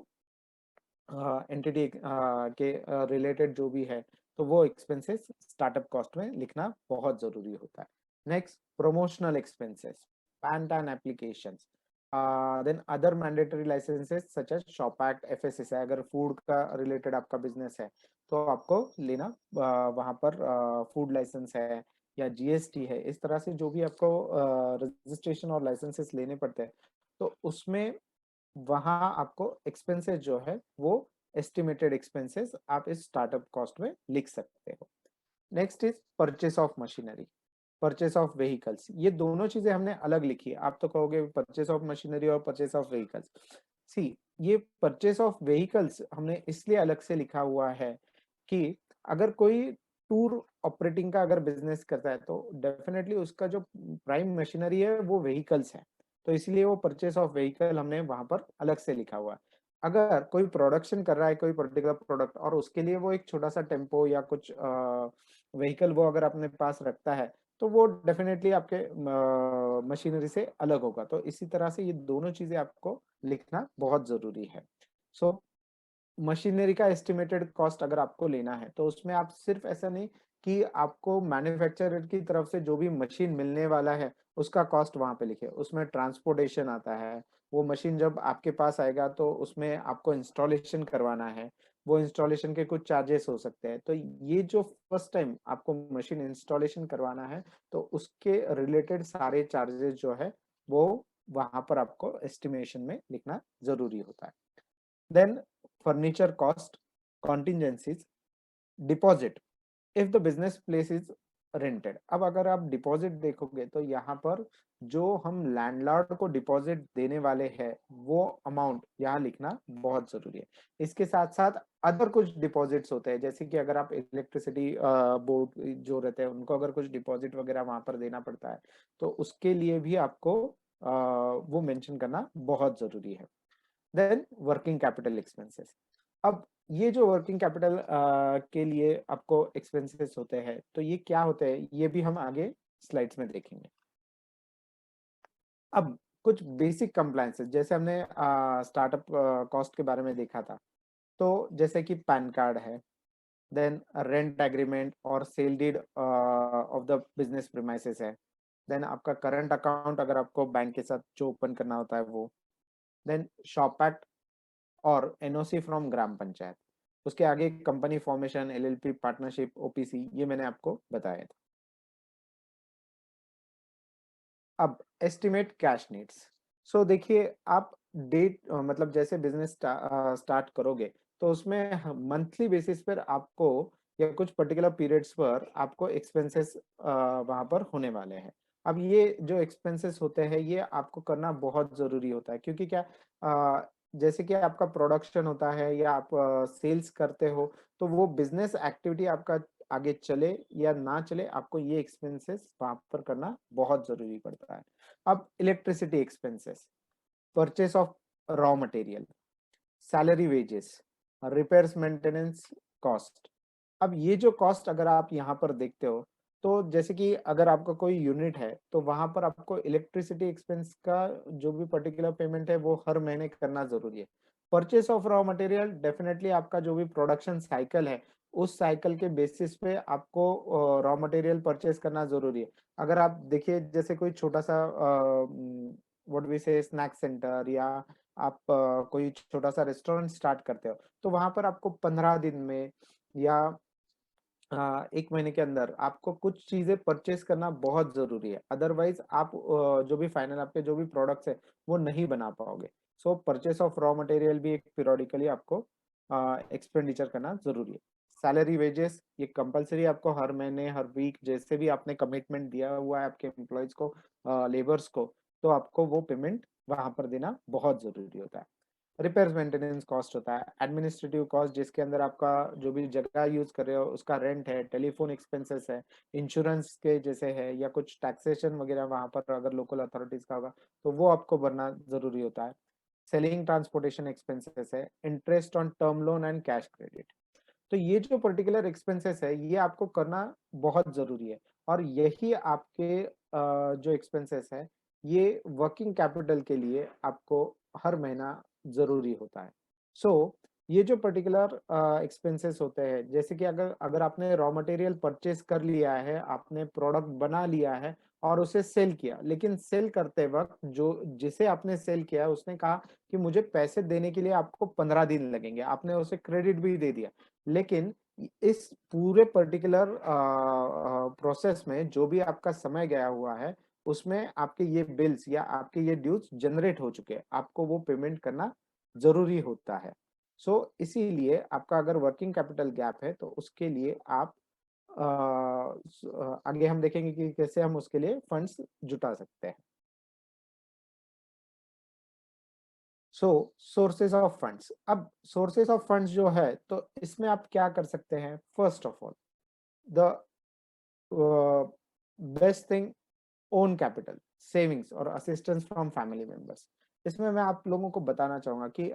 एंटिटी के रिलेटेड जो भी है तो वो एक्सपेंसेस स्टार्टअप कॉस्ट में लिखना बहुत जरूरी होता है। Next promotional expenses, PAN applications, then other mandatory licences such as shop act, FSSI. अगर फूड का रिलेटेड आपका बिजनेस है तो आपको लेना वहां पर फूड लाइसेंस है या जीएसटी है। इस तरह से जो भी आपको रजिस्ट्रेशन और लाइसेंसेस लेने पड़ते हैं तो उसमें वहां आपको एक्सपेंसेस जो है वो एस्टिमेटेड एक्सपेंसेस आप इस स्टार्टअप कॉस्ट में लिख सकते हो। Next is purchase of machinery, purchase of vehicles. ये दोनों चीजें हमने अलग लिखी है। आप तो कहोगे परचेस ऑफ मशीनरी और परचेस ऑफ व्हीकल्स। सी, ये परचेस ऑफ व्हीकल्स हमने इसलिए अलग से लिखा हुआ है कि अगर कोई टूर ऑपरेटिंग का अगर बिजनेस करता है तो डेफिनेटली उसका जो प्राइम मशीनरी है वो व्हीकल्स है, तो इसलिए वो परचेस ऑफ व्हीकल हमने वहां पर अलग से लिखा हुआ है। अगर कोई प्रोडक्शन कर रहा है कोई पर्टिकुलर प्रोडक्ट और उसके लिए वो एक छोटा सा टेम्पो या कुछ व्हीकल वो अगर अपने पास रखता है तो वो डेफिनेटली आपके मशीनरी से अलग होगा। तो इसी तरह से ये दोनों चीजें आपको लिखना बहुत जरूरी है। सो मशीनरी का एस्टिमेटेड कॉस्ट अगर आपको लेना है तो उसमें आप सिर्फ ऐसा नहीं कि आपको मैन्युफैक्चरर की तरफ से जो भी मशीन मिलने वाला है उसका कॉस्ट वहां पे लिखे, उसमें ट्रांसपोर्टेशन आता है, वो मशीन जब आपके पास आएगा तो उसमें आपको इंस्टॉलेशन करवाना है, वो इंस्टॉलेशन के कुछ चार्जेस हो सकते हैं। तो ये जो फर्स्ट टाइम आपको मशीन इंस्टॉलेशन करवाना है तो उसके रिलेटेड सारे चार्जेस जो है वो वहां पर आपको एस्टिमेशन में लिखना जरूरी होता है। Then furniture cost, contingencies, deposit if the business place is rented। अब अगर आप डिपॉजिट देखोगे तो यहाँ पर जो हम लैंडलॉर्ड को डिपॉजिट देने वाले हैं वो अमाउंट यहाँ लिखना बहुत जरूरी है। इसके साथ साथ अदर कुछ डिपॉजिट्स होते हैं, जैसे कि अगर आप इलेक्ट्रिसिटी बोर्ड जो रहते हैं उनको अगर कुछ डिपॉजिट वगैरह वहां पर देना पड़ता है तो उसके लिए भी आपको वो मेंशन करना बहुत जरूरी है। Then working capital expenses. अब ये जो वर्किंग कैपिटल के लिए आपको एक्सपेंसेस होते हैं तो ये क्या होते हैं ये भी हम आगे स्लाइड्स में देखेंगे। अब कुछ बेसिक कंप्लायंसेस जैसे हमने स्टार्टअप कॉस्ट के बारे में देखा था, तो जैसे कि पैन कार्ड है, देन रेंट एग्रीमेंट और sale deed of the business premises है, देन आपका करंट अकाउंट अगर आपको बैंक के साथ जो ओपन करना होता है वो, देन शॉप एक्ट और एनओसी फ्रॉम ग्राम पंचायत। उसके आगे company formation, LLP, partnership, OPC, ये मैंने आपको बताया था। अब एस्टिमेट कैश नीड्स। सो देखिए आप डेट मतलब जैसे बिजनेस स्टार्ट करोगे तो उसमें मंथली बेसिस पर आपको या कुछ पर्टिकुलर पीरियड्स पर आपको एक्सपेंसेस वहां पर होने वाले हैं। अब ये जो एक्सपेंसेस होते हैं ये आपको करना बहुत जरूरी होता है, क्योंकि क्या जैसे कि आपका प्रोडक्शन होता है या आप सेल्स करते हो तो वो बिजनेस एक्टिविटी आपका आगे चले या ना चले आपको ये एक्सपेंसेस वहां पर करना बहुत जरूरी पड़ता है। अब electricity expenses, purchase of raw material, salary wages, repairs maintenance cost. अब ये जो कॉस्ट अगर आप यहाँ पर देखते हो तो जैसे कि अगर आपका कोई यूनिट है तो वहां पर आपको इलेक्ट्रिसिटी एक्सपेंस का जो भी पर्टिकुलर पेमेंट है वो हर महीने करना जरूरी है। Purchase of raw material definitely आपका जो भी प्रोडक्शन साइकिल है उस साइकिल के बेसिस पे आपको रॉ मटेरियल परचेस करना जरूरी है। अगर आप देखिए जैसे कोई छोटा सा व्हाट वी से स्नैक सेंटर या आप कोई छोटा सा रेस्टोरेंट स्टार्ट करते हो तो वहां पर आपको 15 दिन में या 1 महीने के अंदर आपको कुछ चीजें परचेस करना बहुत जरूरी है, अदरवाइज आप जो भी फाइनल आपके जो भी प्रोडक्ट्स है वो नहीं बना पाओगे। सो परचेस ऑफ रॉ मटेरियल भी एक पीरियोडिकली आपको एक्सपेंडिचर करना जरूरी है। सैलरी वेजेस ये कंपलसरी आपको हर महीने हर वीक जैसे भी आपने कमिटमेंट दिया हुआ है आपके एम्प्लॉयज को, लेबर्स को, तो आपको वो पेमेंट वहां पर देना बहुत जरूरी होता है। रिपेयर्स मेंटेनेंस कॉस्ट होता है, एडमिनिस्ट्रेटिव कॉस्ट जिसके अंदर आपका जो भी जगह यूज कर रहे हो उसका रेंट है, टेलीफोन एक्सपेंसेस है, इंश्योरेंस के जैसे है या कुछ टैक्सेशन वगैरह वहां पर अगर लोकल अथॉरिटीज का होगा तो वो आपको भरना जरूरी होता है। सेलिंग ट्रांसपोर्टेशन एक्सपेंसेस है, interest on term loan and cash credit. तो ये जो पर्टिकुलर एक्सपेंसेस है ये आपको करना बहुत जरूरी है और यही आपके जो एक्सपेंसेस है ये वर्किंग कैपिटल के लिए आपको हर महीना जरूरी होता है। सो ये जो पर्टिकुलर एक्सपेंसेस होते हैं जैसे कि अगर अगर आपने रॉ मटेरियल परचेज कर लिया है, आपने प्रोडक्ट बना लिया है और उसे सेल किया, लेकिन सेल करते वक्त जो जिसे आपने सेल किया उसने कहा कि मुझे पैसे देने के लिए आपको 15 दिन लगेंगे, आपने उसे क्रेडिट भी दे दिया, लेकिन इस पूरे पर्टिकुलर प्रोसेस में जो भी आपका समय गया हुआ है उसमें आपके ये बिल्स या आपके ये ड्यूज जनरेट हो चुके हैं, आपको वो पेमेंट करना जरूरी होता है। सो इसीलिए आपका अगर वर्किंग कैपिटल गैप है तो उसके लिए आप आगे हम देखेंगे कि कैसे हम उसके लिए फंड्स जुटा सकते हैं। सो सोर्सेज ऑफ फंड्स। अब सोर्सेज ऑफ फंड्स जो है तो इसमें आप क्या कर सकते हैं, first of all the best thing, own capital, savings और असिस्टेंस फ्रॉम फैमिली मेंबर्स। इसमें मैं आप लोगों को बताना चाहूंगा कि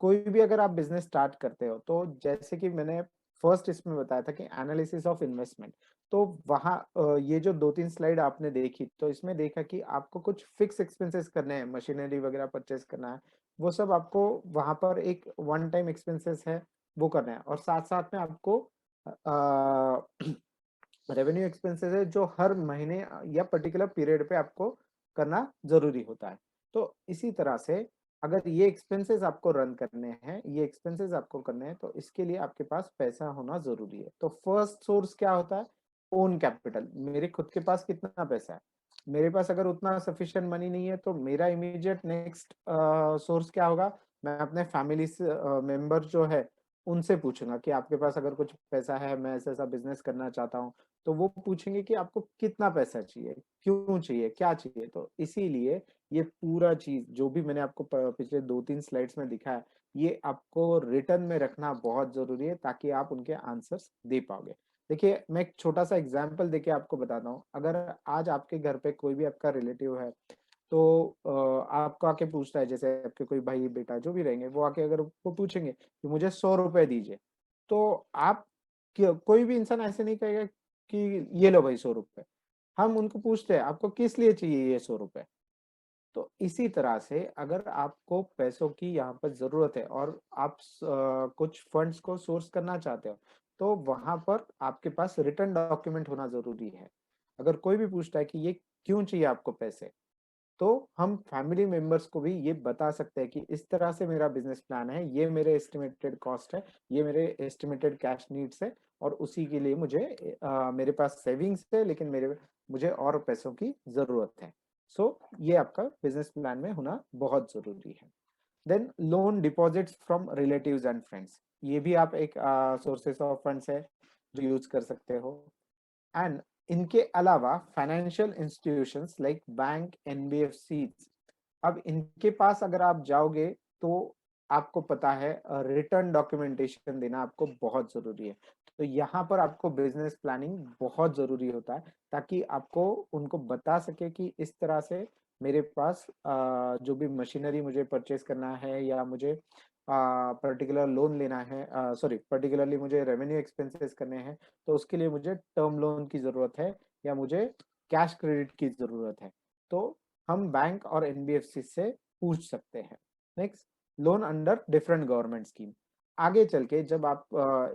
कोई भी अगर आप बिजनेस स्टार्ट करते हो तो जैसे कि मैंने फर्स्ट इसमें बताया था कि एनालिसिस ऑफ इन्वेस्टमेंट, तो वहाँ ये जो 2-3 स्लाइड आपने देखी तो इसमें देखा कि आपको कुछ फिक्स एक्सपेंसेस करने हैं, मशीनरी वगैरह परचेस करना है, वो सब आपको वहाँ पर एक वन टाइम एक्सपेंसेस है वो करना है, और साथ साथ में आपको रेवेन्यू एक्सपेंसेस है जो हर महीने या पर्टिकुलर पीरियड पे आपको करना जरूरी होता है। तो इसी तरह से अगर ये एक्सपेंसेस आपको रन करने हैं, ये एक्सपेंसेस आपको करने हैं, तो इसके लिए आपके पास पैसा होना जरूरी है। तो फर्स्ट सोर्स क्या होता है? Own capital. मेरे खुद के पास कितना पैसा है? मेरे पास अगर उतना सफिशिएंट मनी नहीं है तो मेरा इमीडिएट नेक्स्ट सोर्स क्या होगा? मैं अपने फैमिली मेंबर जो है उनसे पूछूंगा कि आपके पास अगर कुछ पैसा है, मैं ऐसा ऐसा बिजनेस करना चाहता हूँ। तो वो पूछेंगे कि आपको कितना पैसा चाहिए, क्यों चाहिए, क्या चाहिए। तो इसीलिए ये पूरा चीज जो भी मैंने आपको पिछले 2-3 स्लाइड्स में दिखाया, ये आपको रिटर्न में रखना बहुत जरूरी है ताकि आप उनके आंसर्स दे पाओगे। देखिए, मैं एक छोटा सा एग्जांपल देके आपको बताता हूँ। अगर आज आपके घर पे कोई भी आपका रिलेटिव है तो आपको आके पूछता है, जैसे आपके कोई भाई बेटा जो भी रहेंगे, वो आके अगर वो पूछेंगे कि मुझे 100 रुपए दीजिए, तो आप कोई भी इंसान ऐसे नहीं कहेगा कि ये लो भाई 100 रुपए। हम उनको पूछते हैं आपको किस लिए चाहिए ये 100 रुपए। तो इसी तरह से अगर आपको पैसों की यहाँ पर जरूरत है और आप कुछ फंड्स को सोर्स करना चाहते हो, तो वहां पर आपके पास रिटर्न डॉक्यूमेंट होना जरूरी है। अगर कोई भी पूछता है कि ये क्यों चाहिए आपको पैसे, तो हम फैमिली मेंबर्स को भी ये बता सकते हैं कि इस तरह से मेरा बिजनेस प्लान है, ये मेरे एस्टिमेटेड कॉस्ट है, ये मेरे एस्टिमेटेड कैश नीड्स है, और उसी के लिए मुझे मेरे पास सेविंग्स है लेकिन मुझे और पैसों की जरूरत है। सो ये आपका बिजनेस प्लान में होना बहुत जरूरी है। Then loan deposits from relatives and friends, ये भी आप एक सोर्सेस ऑफ फंड्स है जो यूज कर सकते हो। एंड इनके अलावा financial institutions like bank, NBFC, अब इनके पास अगर आप जाओगे तो आपको पता है रिटर्न डॉक्यूमेंटेशन देना आपको बहुत जरूरी है। तो यहाँ पर आपको बिजनेस प्लानिंग बहुत जरूरी होता है ताकि आपको उनको बता सके कि इस तरह से मेरे पास जो भी मशीनरी मुझे परचेज करना है या मुझे पर्टिकुलर लोन लेना है, सॉरी पर्टिकुलरली मुझे रेवेन्यू एक्सपेंसेस करने हैं, तो उसके लिए मुझे टर्म लोन की जरूरत है या मुझे कैश क्रेडिट की जरूरत है। तो हम बैंक और एनबीएफसी से पूछ सकते हैं। Next, loan under different government scheme. आगे चल के जब आप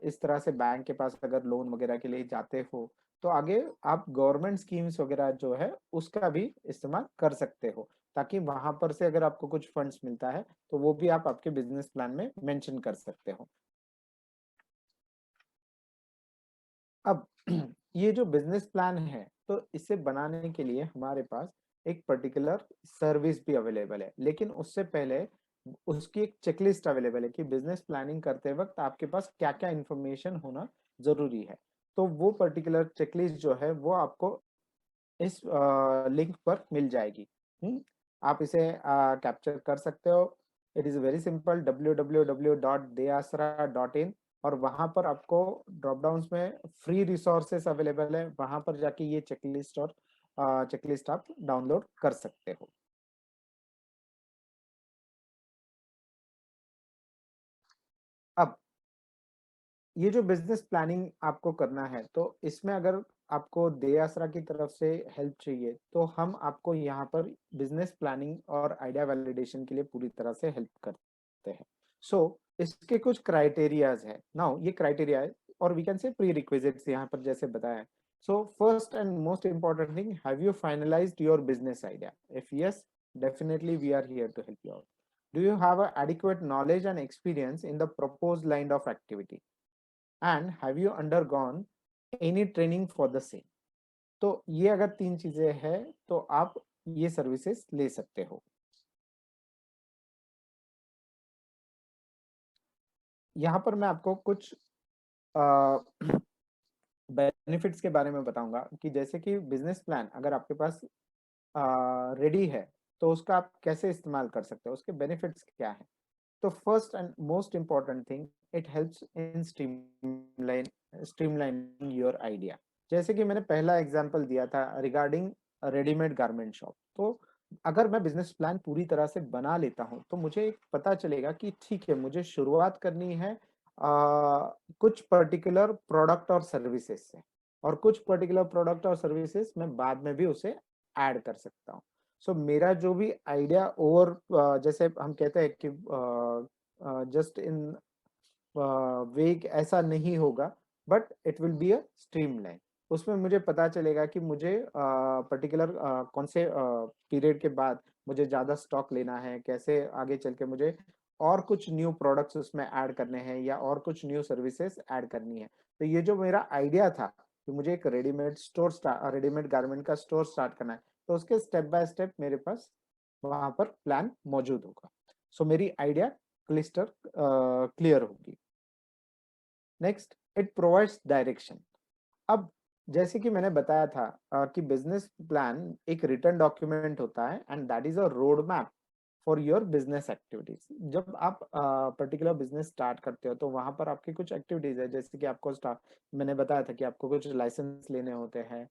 इस तरह से बैंक के पास अगर लोन वगैरह के लिए जाते हो, तो आगे आप गवर्नमेंट स्कीम्स वगैरह जो है उसका भी इस्तेमाल कर सकते हो, ताकि वहां पर से अगर आपको कुछ फंड्स मिलता है तो वो भी आप आपके बिजनेस प्लान में मेंशन कर सकते हो। अब ये जो बिजनेस प्लान है, तो इसे बनाने के लिए हमारे पास एक पर्टिकुलर सर्विस भी अवेलेबल है, लेकिन उससे पहले उसकी एक चेकलिस्ट अवेलेबल है कि बिजनेस प्लानिंग करते वक्त आपके पास क्या क्या इंफॉर्मेशन होना जरूरी है। तो वो पर्टिकुलर चेकलिस्ट जो है वो आपको इस लिंक पर मिल जाएगी। आप इसे कैप्चर कर सकते हो। It is very simple, www.deasra.in, और वहां पर आपको ड्रॉप डाउन्स में फ्री रिसोर्सेस अवेलेबल है, वहां पर जाके ये चेकलिस्ट और चेकलिस्ट आप डाउनलोड कर सकते हो। अब ये जो बिजनेस प्लानिंग आपको करना है, तो इसमें अगर आपको दे आसरा की तरफ से हेल्प चाहिए तो हम आपको यहाँ पर बिजनेस प्लानिंग और आइडिया वैलिडेशन के लिए पूरी तरह से हेल्प करते हैं। सो इसके कुछ क्राइटेरियाज है। नाउ ये क्राइटेरिया है और we can say prerequisites यहाँ पर जैसे बताया है। So first and most important thing, have you finalised your business idea? If yes, definitely we are here to help you out. Do you have a adequate knowledge and experience in the proposed line of activity? And have you undergone any training for the same? तो ये अगर 3 चीजें हैं तो आप ये services ले सकते हो। यहाँ पर मैं आपको कुछ बेनिफिट्स के बारे में बताऊंगा कि जैसे कि बिजनेस प्लान अगर आपके पास रेडी है तो उसका आप कैसे इस्तेमाल कर सकते हो, उसके बेनिफिट्स क्या है। तो first and most important thing, it helps in streamlining your idea. जैसे कि मैंने पहला एग्जांपल दिया था रिगार्डिंग रेडीमेड गारमेंट शॉप, तो अगर मैं बिजनेस प्लान पूरी तरह से बना लेता हूँ तो मुझे एक पता चलेगा कि ठीक है, मुझे शुरुआत करनी है कुछ पर्टिकुलर प्रोडक्ट और सर्विसेज से, और कुछ पर्टिकुलर प्रोडक्ट और सर्विसेज मैं बाद में भी उसे ऐड कर सकता हूँ। सो मेरा जो भी आइडिया ओवर, जैसे हम कहते हैं कि जस्ट इन वेग ऐसा नहीं होगा, but it will be a streamline. उसमें मुझे पता चलेगा कि मुझे पर्टिकुलर कौन से पीरियड के बाद मुझे ज्यादा स्टॉक लेना है, कैसे आगे चल के मुझे और कुछ न्यू प्रोडक्ट्स उसमें ऐड करने हैं या और कुछ न्यू सर्विसेज ऐड करनी है। तो ये जो मेरा आइडिया था कि मुझे एक रेडीमेड गारमेंट का स्टोर स्टार्ट करना है, तो उसके स्टेप बाय स्टेप मेरे पास वहां पर प्लान मौजूद होगा। सो मेरी आइडिया क्लियर होगी। Next, it provides direction. अब जैसे कि मैंने बताया था कि बिजनेस प्लान एक रिटन डॉक्यूमेंट होता है and that is a road map for your business activities. जब आप पर्टिकुलर बिजनेस स्टार्ट करते हो तो वहां पर आपकी कुछ एक्टिविटीज है, जैसे कि आपको स्टार्ट, मैंने बताया था कि आपको कुछ लाइसेंस लेने होते हैं,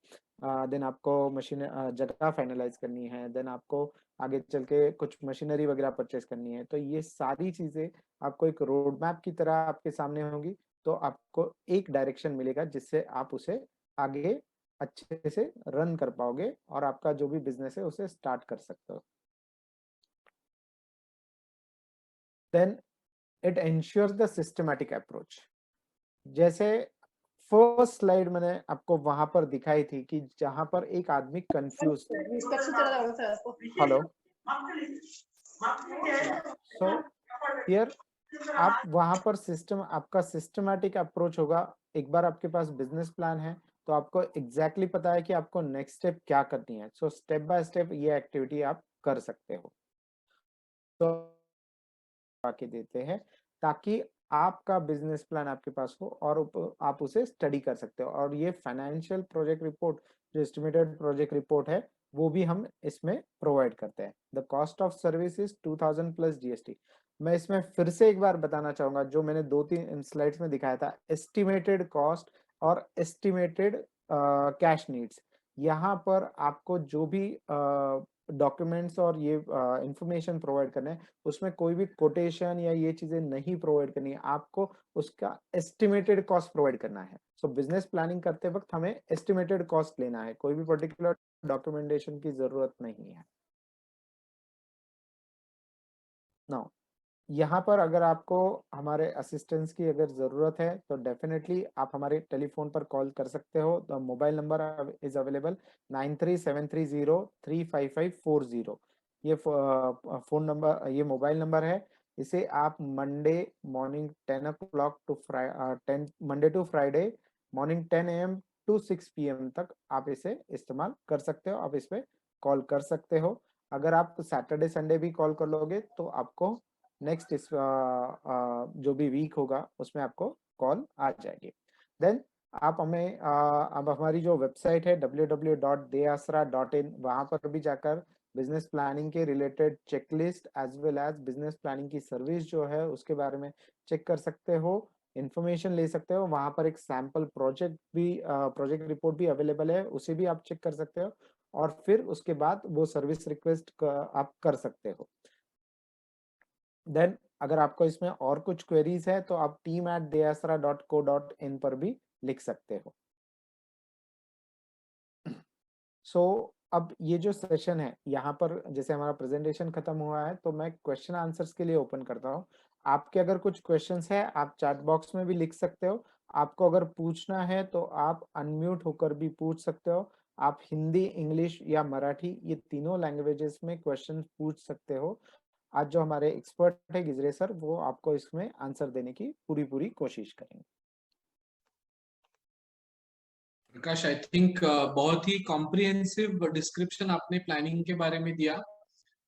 देन आपको मशीन जगह फाइनलाइज करनी है, देन आपको आगे चल के कुछ मशीनरी वगैरह परचेस करनी है। तो ये सारी चीजें आपको एक रोड मैप की तरह आपके सामने होंगी, तो आपको एक डायरेक्शन मिलेगा जिससे आप उसे आगे अच्छे से रन कर पाओगे और आपका जो भी बिजनेस है उसे स्टार्ट कर सकते हो। Then it ensures the systematic approach. जैसे फर्स्ट स्लाइड मैंने आपको वहां पर दिखाई थी कि जहां पर एक आदमी कंफ्यूज था। हेलो, सो हियर आप वहां पर आपका सिस्टमैटिक अप्रोच होगा। एक बार आपके पास बिजनेस प्लान है तो आपको एग्जैक्टली पता है कि आपको नेक्स्ट स्टेप क्या करनी है। सो स्टेप बाय स्टेप ये एक्टिविटी आप कर सकते हो। तो आके देते हैं ताकि आपका बिजनेस प्लान आपके पास हो और आप उसे स्टडी कर सकते हो। और ये फाइनेंशियल प्रोजेक्ट रिपोर्ट, जो एस्टिमेटेड प्रोजेक्ट रिपोर्ट है, वो भी हम इसमें प्रोवाइड करते हैं। The cost of service is 2000 plus GST. मैं इसमें फिर से एक बार बताना चाहूंगा, जो मैंने 2-3 स्लाइड्स में दिखाया था, एस्टिमेटेड कॉस्ट और एस्टिमेटेड कैश नीड्स। यहाँ पर आपको जो भी डॉक्यूमेंट्स और ये इंफॉर्मेशन प्रोवाइड करना है, उसमें कोई भी कोटेशन या ये चीजें नहीं प्रोवाइड करनी है, आपको उसका एस्टिमेटेड कॉस्ट प्रोवाइड करना है। सो बिजनेस प्लानिंग करते वक्त हमें एस्टिमेटेड कॉस्ट लेना है, कोई भी पर्टिकुलर डॉक्यूमेंटेशन की जरूरत नहीं है। नाउ यहाँ पर अगर आपको हमारे असिस्टेंस की अगर ज़रूरत है तो डेफिनेटली आप हमारे टेलीफोन पर कॉल कर सकते हो। The mobile number is available 9373035540। ये फोन नंबर, ये मोबाइल नंबर है। इसे आप Monday morning 10 to Friday morning 10 AM to 6 PM तक आप इसे इस्तेमाल कर सकते हो। आप इस पे कॉल कर सकते हो। अगर आप सैटरडे संडे भी कॉल कर लोगे तो आपको नेक्स्ट इस जो भी वीक होगा उसमें आपको कॉल आ जाएगी। देन आप हमें अब हमारी जो वेबसाइट है www.deasra.in, वहां पर भी जाकर बिजनेस प्लानिंग के related checklist as well as business planning की सर्विस जो है उसके बारे में चेक कर सकते हो, इंफॉर्मेशन ले सकते हो। वहां पर एक सैंपल प्रोजेक्ट रिपोर्ट भी अवेलेबल है, उसे भी आप चेक कर सकते हो और फिर उसके बाद वो सर्विस रिक्वेस्ट आप कर सकते हो। देन अगर आपको इसमें और कुछ क्वेरीज है तो आप team@deasra.co.in पर भी लिख सकते हो। सो अब ये जो सेशन है यहाँ पर, जैसे हमारा प्रेजेंटेशन खत्म हुआ है तो मैं क्वेश्चन आंसर्स के लिए ओपन करता हूँ। आपके अगर कुछ क्वेश्चंस है आप चैट बॉक्स में भी लिख सकते हो। आपको अगर पूछना है तो आप अनम्यूट होकर भी पूछ सकते हो। आप हिंदी, इंग्लिश या मराठी, ये तीनों लैंग्वेजेस में क्वेश्चन पूछ सकते हो। आज जो हमारे एक्सपर्ट है गिजरे सर, वो आपको इसमें आंसर देने की पूरी कोशिश करेंगे। प्रकाश, आई थिंक बहुत ही कॉम्प्रिहेंसिव डिस्क्रिप्शन आपने प्लानिंग के बारे में दिया।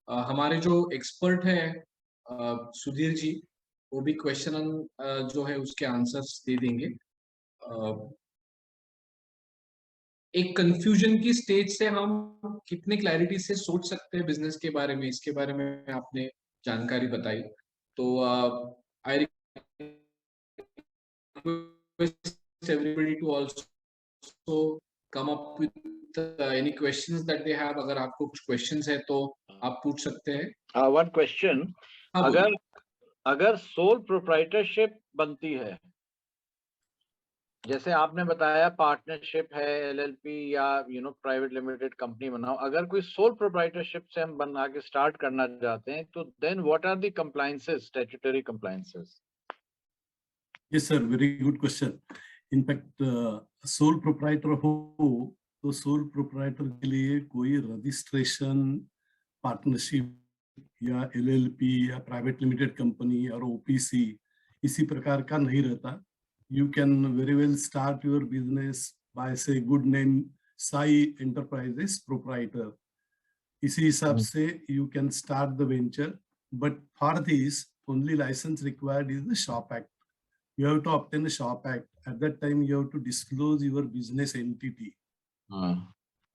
हमारे जो एक्सपर्ट है सुधीर जी, वो भी क्वेश्चन जो है उसके आंसर्स दे देंगे। एक कंफ्यूजन की स्टेज से हम कितने क्लैरिटी से सोच सकते हैं बिजनेस के बारे में, इसके बारे में आपने जानकारी बताई। तो I request everybody to also come up with any questions that they have। अगर आपको कुछ questions है तो आप पूछ सकते हैं। वन क्वेश्चन, हाँ, अगर बोलिए। अगर सोल प्रोप्राइटरशिप बनती है, जैसे आपने बताया पार्टनरशिप है, एलएलपी या प्राइवेट लिमिटेड कंपनी बनाओ, अगर कोई सोल प्रोप्राइटरशिप से हम बना के स्टार्ट करना चाहते हैं, तो then what are the compliances, statutory compliances? Yes, sir. Very good question. In fact, sole proprietor हो तो sole proprietor के लिए कोई registration, partnership या LLP या private limited company और OPC इसी प्रकार का नहीं रहता. You can very well start your business by say good name Sai Enterprises Proprietor. इसी हिसाब से you can start the venture, but for this only license required is the Shop Act. You have to obtain a Shop Act. At that time, you have to disclose your business entity.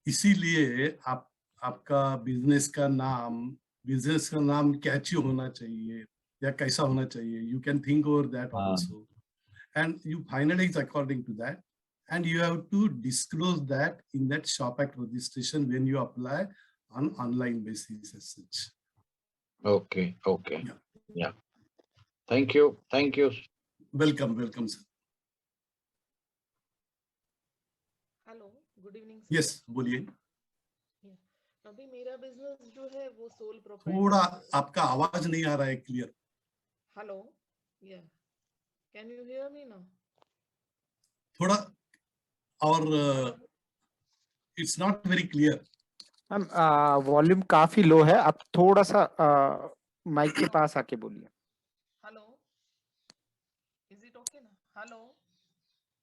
इसीलिए आपका business का नाम कैची होना चाहिए या कैसा होना चाहिए. You can think over that also, and you finalize according to that, and you have to disclose that in that Shop Act registration when you apply on online basis as such. Okay. Yeah. Yeah. Thank you. Welcome, sir. Hello, good evening sir. Yes, बोलिए. अभी मेरा business जो है वो soul थोड़ा proprietor. आपका आवाज नहीं आ रहा है क्लियर. हेलो, या can you hear me now? थोड़ा और it's not very clear. Ma'am volume काफी लो है, आप थोड़ा सा माइक के पास आके बोलिए. हेलो, इज इट ओके ना? Hello,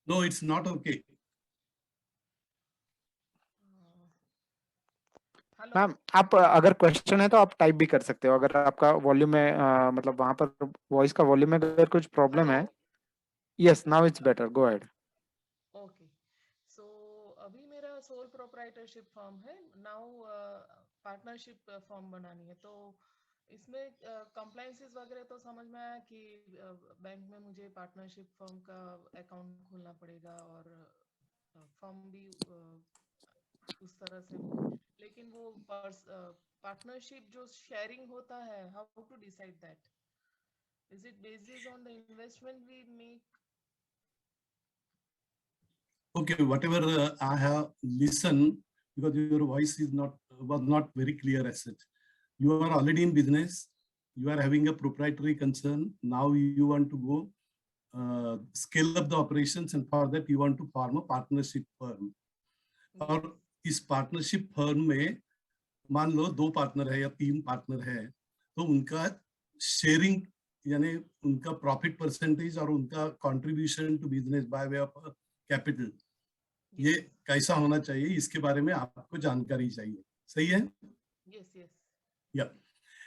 no, it's not okay. Hello. Ma'am आप अगर क्वेश्चन है तो आप टाइप भी कर सकते हो, अगर आपका वॉल्यूम में मतलब वहां पर वॉइस का वॉल्यूम में अगर कुछ प्रॉब्लम है. Yes, now it's better, go ahead. Okay, so अभी मेरा सोल प्रोप्राइटरशिप फर्म है। नाउ पार्टनरशिप फर्म बनानी है, तो इसमें कंप्लायंसेस वगैरह तो समझ में आया कि बैंक में मुझे पार्टनरशिप फर्म का अकाउंट खोलना पड़ेगा और फर्म भी उस तरह से हो। लेकिन वो पार्टनरशिप जो शेयरिंग होता है, how to decide that? Is it based on the investment we make? Okay, whatever I have listened, because your voice was not very clear as such. You are already in business. You are having a proprietary concern. Now you want to go scale up the operations, and for that you want to form a partnership firm. और इस partnership firm में मान लो 2 partner है या 3 partner है, तो उनका sharing यानी उनका प्रॉफिट परसेंटेज और उनका contribution to business by way of capital, ये कैसा होना चाहिए, इसके बारे में आपको जानकारी चाहिए. सही है? Yes, yes. Yeah.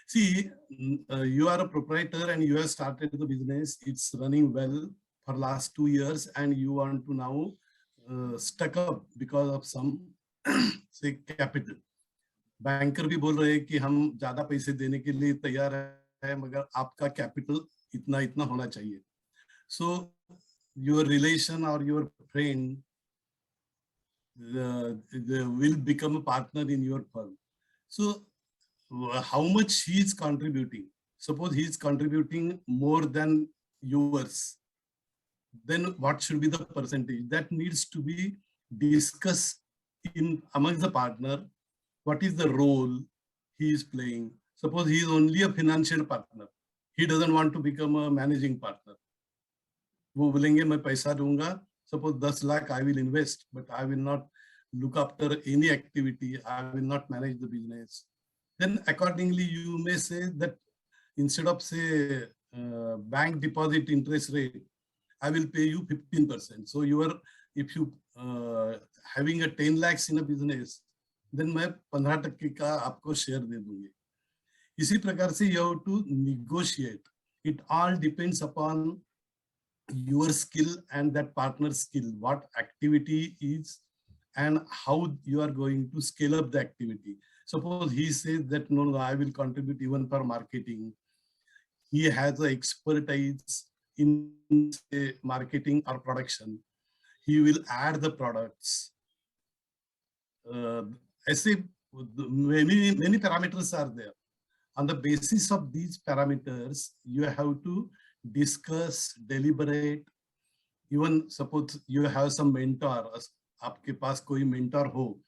See, you are a proprietor and you have started the business. It's running well for last 2 years, and you want to now stuck up because of some say capital. Banker भी बोल रहे हैं कि हम ज्यादा पैसे देने के लिए तैयार है, मगर आपका कैपिटल इतना इतना होना चाहिए. So your relation or your friend will become a partner in your firm. So how much he is contributing? Suppose he is contributing more than yours, then what should be the percentage? That needs to be discussed in amongst the partner. What is the role he is playing? Suppose he is only a financial partner. He doesn't want to become a managing partner. वो बोलेंगे मैं पैसा दूंगा, suppose 10 lakh I will invest, but I will not look after any activity. I will not manage the business. Then accordingly you may say that instead of say bank deposit interest rate, I will pay you 15%. So you are, if you having a 10 lakhs in a business, then मैं 15% का आपको share दे दूंगी. इसी प्रकार से you have to negotiate. It all depends upon your skill and that partner's skill, what activity is and how you are going to scale up the activity. Suppose he says that no, I will contribute even for marketing. He has the expertise in say, marketing or production. He will add the products. ऐसे many parameters are there. On the basis of these parameters, you have to discuss, deliberate. Even suppose you have some mentor, आपके पास कोई mentor हो,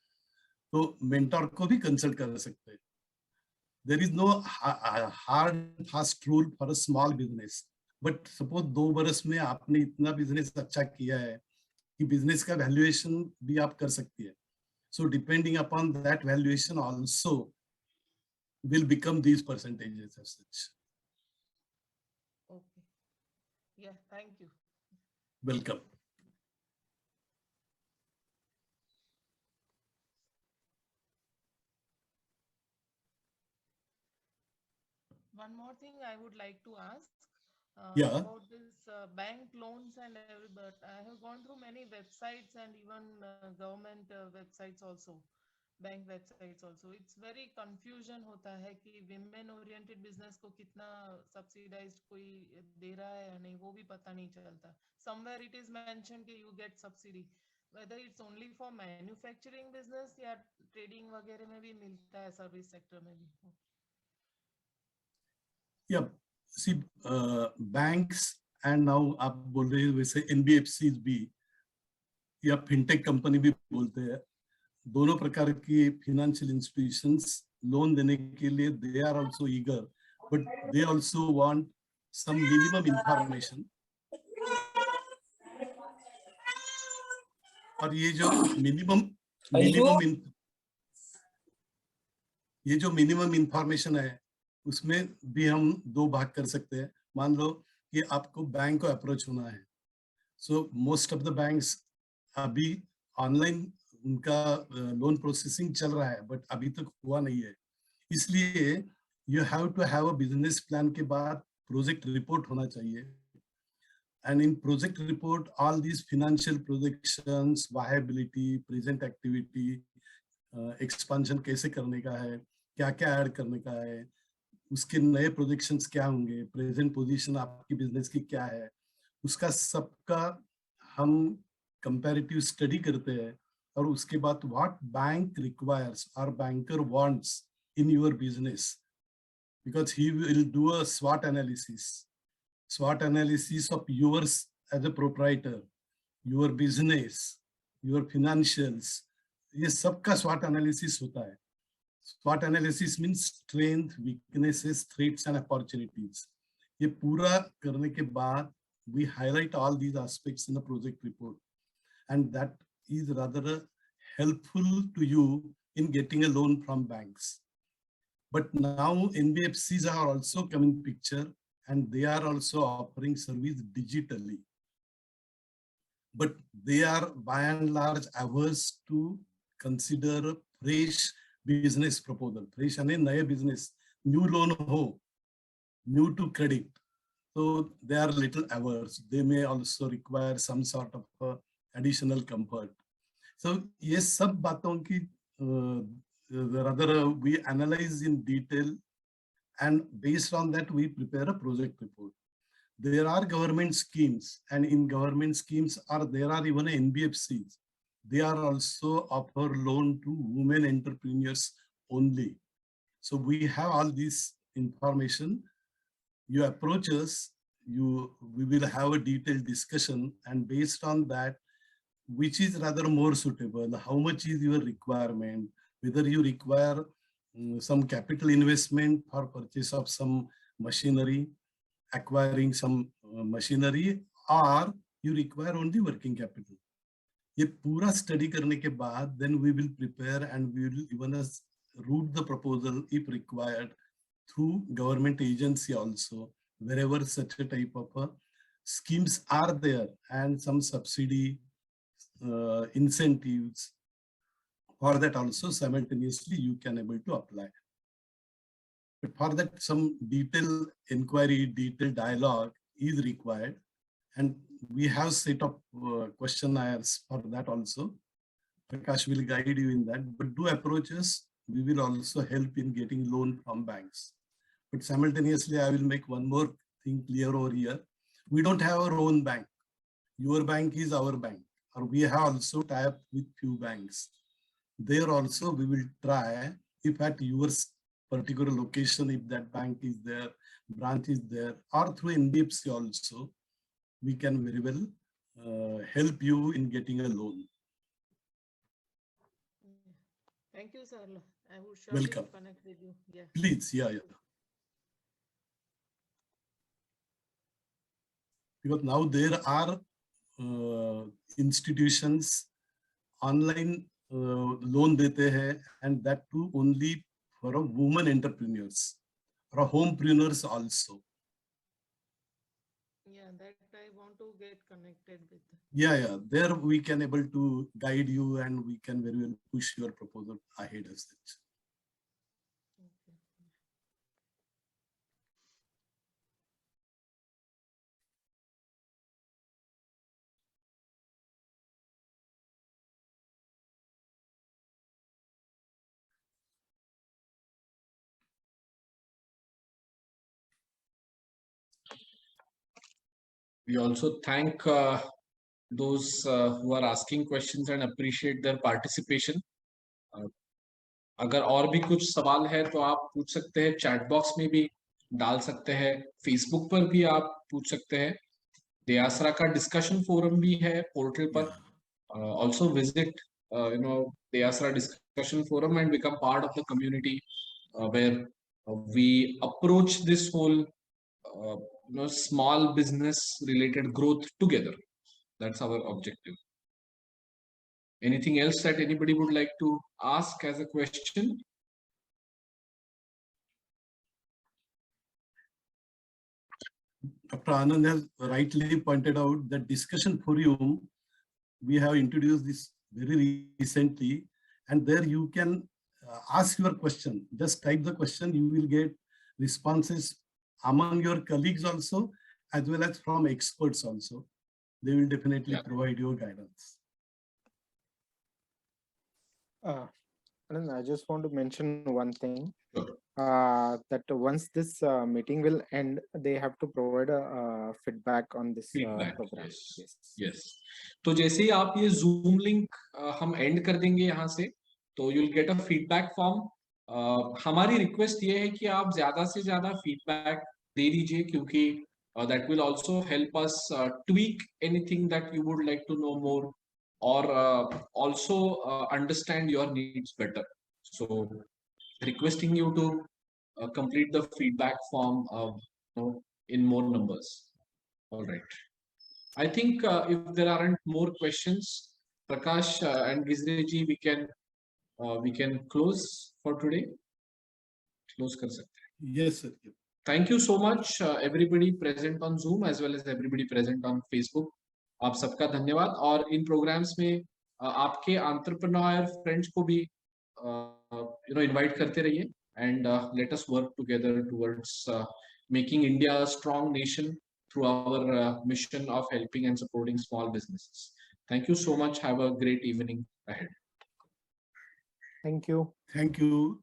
तो mentor को भी consult कर सकते हैं. There is no hard fast rule for a small business. But suppose 2 बरस में आपने इतना business अच्छा किया है कि business का valuation भी आप कर सकती है. So depending upon that valuation also will become these percentages as such. Okay. Yeah, thank you. Welcome. One more thing I would like to ask Yeah. about this bank loans and every, but I have gone through many websites and even government websites also, bank websites also. It's very confusion होता है कि women oriented business को कितना subsidized कोई दे रहा है या नहीं, वो भी पता नहीं चलता. Somewhere it is mentioned कि you get subsidy. Whether it's only for manufacturing business या trading वगैरह में भी मिलता है, service sector में भी. Yeah, see, banks and now आप बोल रहे हैं वैसे NBFCs भी या fintech company भी बोलते हैं, दोनों प्रकार की financial institutions लोन देने के लिए they are also eager, but they also want some minimum information. और ये जो minimum information है, उसमें भी हम 2 भाग कर सकते हैं. मान लो कि आपको बैंक को अप्रोच होना है. So most of the banks अभी ऑनलाइन उनका लोन प्रोसेसिंग चल रहा है, बट अभी तक हुआ नहीं है. इसलिए you have to have a business plan के बाद प्रोजेक्ट रिपोर्ट होना चाहिए. And in project report, all these financial projections, viability, present activity, expansion कैसे करने का है, क्या-क्या ऐड करने का है, उसके नए प्रोजेक्शंस क्या होंगे, प्रेजेंट पोजीशन आपकी बिजनेस की क्या है, उसका सबका हम कंपैरेटिव स्टडी करते हैं. और उसके बाद व्हाट बैंक रिक्वायर्स और banker wants in your business, because he will do a SWOT analysis of yours as a proprietor, your business, your financials. ये सबका SWOT analysis होता है. SWOT analysis means strength, weaknesses, threats and opportunities. ये पूरा करने के बाद we highlight all these aspects in the project report, and that is rather helpful to you in getting a loan from banks. But now NBFCs are also coming picture, and they are also offering service digitally. But they are by and large averse to consider a fresh business proposal. Fresh यानी नए business, new loan हो, new to credit. So they are little averse. They may also require some sort of additional comfort. So ये सब बातों की rather we analyze in detail, and based on that we prepare a project report. There are government schemes, and in government schemes there are even NBFCs. They are also offer loan to women entrepreneurs only. So we have all this information. You approach us, we will have a detailed discussion, and based on that, which is rather more suitable, how much is your requirement, whether you require some capital investment for purchase of some machinery, acquiring some machinery, or you require only working capital. ये पूरा study करने के बाद, then we will prepare and we will even route the proposal if required through government agency also, wherever such a type of schemes are there, and some subsidy incentives. For that also simultaneously you can able to apply. But for that some detailed inquiry, detailed dialogue is required, and we have set up questionnaires for that also. Prakash will guide you in that, but do approach us. We will also help in getting loan from banks. But simultaneously I will make one more thing clear over here. We don't have our own bank. Your bank is our bank, or we have also tied up with few banks. there also we will try, if at your particular location, if that bank is there, branch is there, or through NBFC also, we can very well help you in getting a loan. Thank you, sir. I would surely Welcome. connect with you. Yeah. Please, yeah. Because now there are institutions online loan dete hai, and that too only for a woman entrepreneurs or a homepreneurs also. Yeah, that I want to get connected with. Yeah. There we can able to guide you and we can very well push your proposal ahead as such. Okay. We also thank those who are asking questions and appreciate their participation. अगर और भी कुछ सवाल है तो आप पूछ सकते हैं, चैट बॉक्स में भी डाल सकते हैं, फेसबुक पर भी आप पूछ सकते हैं, दयासरा का डिस्कशन फोरम भी है पोर्टल पर. Also visit Dayasra discussion forum and become part of the community where we approach this whole small business related growth together. That's our objective. Anything else that anybody would like to ask as a question? Dr. Anand has rightly pointed out that discussion forum, we have introduced this very recently, and there you can ask your question. Just type the question, you will get responses among your colleagues also, as well as from experts also. They will definitely provide you guidance. Anand, I just want to mention one thing. Sure. That once this meeting will end, they have to provide a feedback on this Feedback, program. yes. तो जैसे ही आप ये Zoom link हम end कर देंगे यहाँ से, तो you'll get a feedback form. हमारी request ये है कि आप ज़्यादा से ज़्यादा feedback दे दीजिए, क्योंकि that will also help us tweak anything that you would like to know more, or also understand your needs better. So requesting you to complete the feedback form in more numbers. All right. I think if there aren't more questions, Prakash and Gizreji, we can close for today. Close kar sakte hain. Yes, sir. Thank you so much, everybody present on Zoom as well as everybody present on Facebook. आप सबका धन्यवाद. और इन programmes में आपके entrepreneur friends को भी invite करते रहिए, and let us work together towards making India a strong nation through our mission of helping and supporting small businesses. Thank you so much. Have a great evening ahead. Thank you. Thank you.